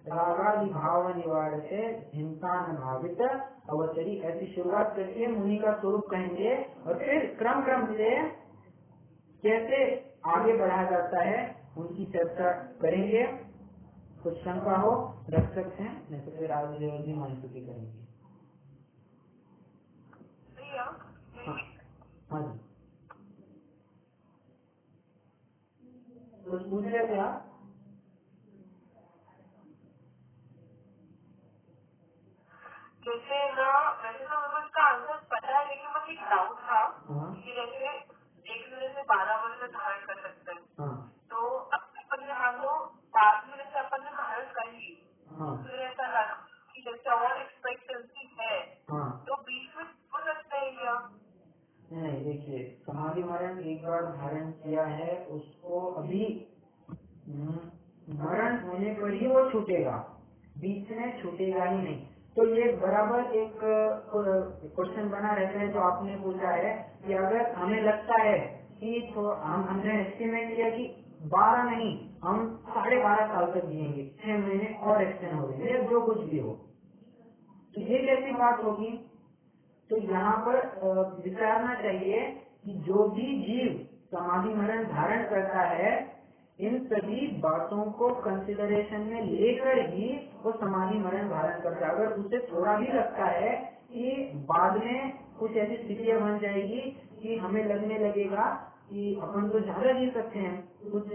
रागादि भाव निवार से हिंसा न भावित अवसरी, ऐसी शुरुआत करके मुनि का स्वरूप कहेंगे और फिर क्रम क्रम से कैसे आगे बढ़ाया जाता है उनकी चर्चा करेंगे। कुछ शंका हो रख सकते हैं, नहीं तो फिर आज भी मनसुखी करेंगे। हाँ जी, कुछ पूछ रहे थे आप? जैसे ना, वैसे तो मुझे इसका आंसर पता है, लेकिन मुझे एक डाउट था कि जैसे एक तरह से 12 वर्ष धारण कर सकते हैं, तो अपन ने मान लो बाद में जैसे अपन ने धारण कर ली, फिर ऐसा लगा कि जैसे और एक्सपेक्टेंसी है, तो बीच में हो सकता है क्या? नहीं, देखिए समाधि मरण एक बार धारण किया है उसको अभी मरण होने पर ही वो छूटेगा, बीच में छूटेगा ही नहीं। तो ये बराबर एक क्वेश्चन बना रहता है जो आपने पूछा है कि अगर हमें लगता है कि तो हमने एस्टिमेट किया कि 12 नहीं हम 12.5 साल तक जिएंगे, 6 महीने और एक्सटेंड हो जाएंगे, जो कुछ भी हो, तो ये कैसी बात होगी? तो यहाँ पर विचारना चाहिए कि जो भी जीव समाधि मरण धारण करता है इन सभी बातों को कंसिडरेशन में लेकर ही वो समाधि मरण धारण करता है। अगर उसे थोड़ा भी लगता है कि बाद में कुछ ऐसी स्थितियां बन जाएगी कि हमें लगने लगेगा कि अपन तो ज्यादा जी सकते हैं, कुछ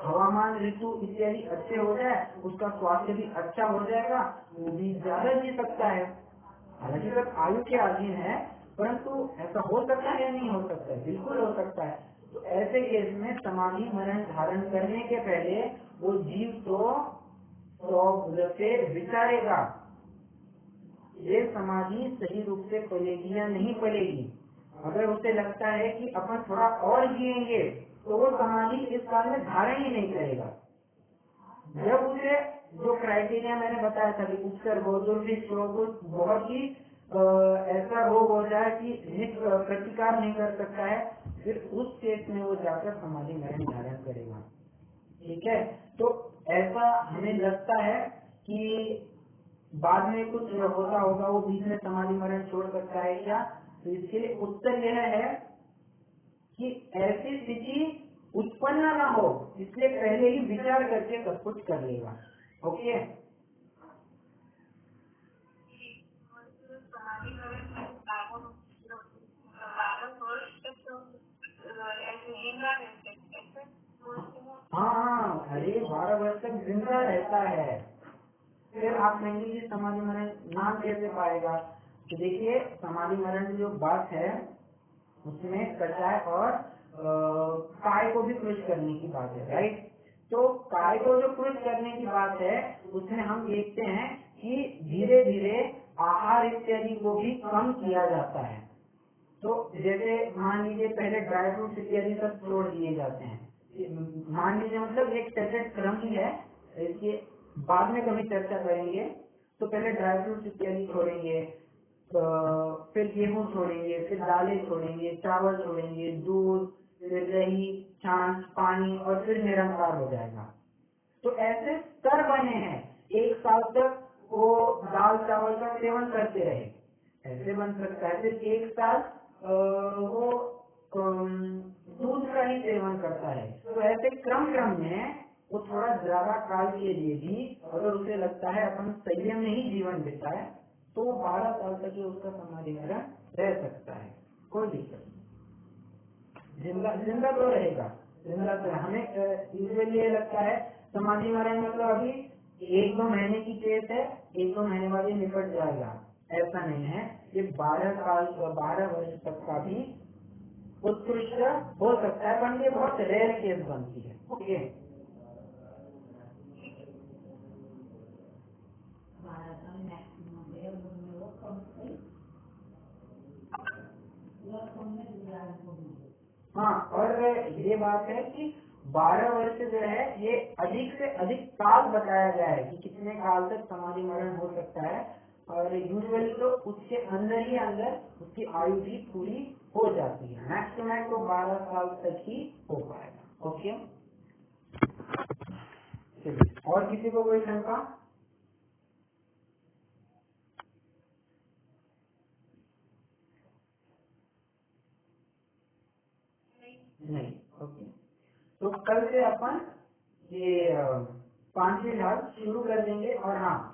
हवामान ऋतु इत्यादि अच्छे हो जाए, उसका स्वास्थ्य भी अच्छा हो जाएगा, वो भी ज्यादा जी सकता है। हालांकि सब आयु के अधीन है, परंतु ऐसा हो सकता है या नहीं हो सकता है? बिल्कुल हो सकता है। तो ऐसे केस में समाधि मरण धारण करने के पहले वो जीव तो 100 से विचारेगा ये समाधि सही रूप से पलेगी या नहीं पलेगी। अगर उसे लगता है कि अपन थोड़ा और जिएंगे तो वो समाधि इस काल में धारण ही नहीं करेगा। जब उसे जो क्राइटेरिया मैंने बताया था कि उपसर्ग हो, दुर्भिक्ष हो, कुछ बहुत ही ऐसा रोग हो जाए कि प्रतिकार नहीं कर सकता है, फिर उस केस में वो जाकर समाधि मरण धारण करेगा। ठीक है, तो ऐसा हमें लगता है कि बाद में कुछ होता होगा, वो बीच में समाधि मरण छोड़ सकता है क्या? तो इसके लिए उत्तर यह है कि ऐसी स्थिति उत्पन्न ना हो, इसलिए पहले ही विचार करके सब कुछ कर लेगा। ओके, हाँ, अरे 12 वर्ष तक जिंदा रहता है। फिर आप कहेंगे कि समाधि मरण नाम कैसे पाएगा? तो देखिए समाधि मरण जो बात है उसमें कचाय और काय को भी क्रुश करने की बात है, राइट? तो काय को जो क्रुश करने की बात है उसमें हम देखते हैं कि धीरे धीरे आहार इत्यादि को भी कम किया जाता है। तो जैसे मान लीजिए पहले ड्राई फ्रूट इत्यादि सब छोड़ दिए जाते हैं, मान लीजिए, मतलब एक सेपरेट क्रम ही है, इसके बाद में कभी चर्चा करेंगे। तो पहले ड्राई फ्रूट इत्यादि छोड़ेंगे, फिर गेहूं छोड़ेंगे, फिर दालें छोड़ेंगे, चावल छोड़ेंगे, दूध, फिर दही, छाछ, पानी, और फिर निरंकार हो जाएगा। तो ऐसे स्तर बने हैं, 1 साल तक वो दाल चावल का सेवन करते रहे, ऐसे बन सकता है। फिर 1 साल वो दूध का ही सेवन करता है। तो ऐसे क्रम क्रम में वो थोड़ा ज्यादा काल के लिए भी अगर उसे लगता है अपन संयम में ही जीवन बिताए तो वो 12 साल तक ही उसका समाधि मरण रह सकता है, कोई दिक्कत नहीं। जिंदा तो रहेगा, जिंदा तो हमें यूजुअली ये लगता है समाधि मरण मतलब अभी 1-2 महीने की केस है, 1-2 महीने बाद ही निपट जाएगा, ऐसा नहीं है। ये 12 वर्ष तक का भी उत्कृष्ट हो सकता है, पर ये बहुत रेयर केस बनती है। ओके, हाँ, और ये बात है कि 12 वर्ष जो है ये अधिक से अधिक काल बताया गया है कि कितने काल तक समाधि मरण हो सकता है, और यूजुअली तो उसके अंदर ही अंदर उसकी आयु भी पूरी हो जाती है। मैक्स टू मैक्स तो 12 साल तक ही हो पाएगा। ओके, चलिए, और किसी को कोई शंका? नहीं। ओके, तो कल से अपन ये 5वीं भाग शुरू कर देंगे। और हाँ,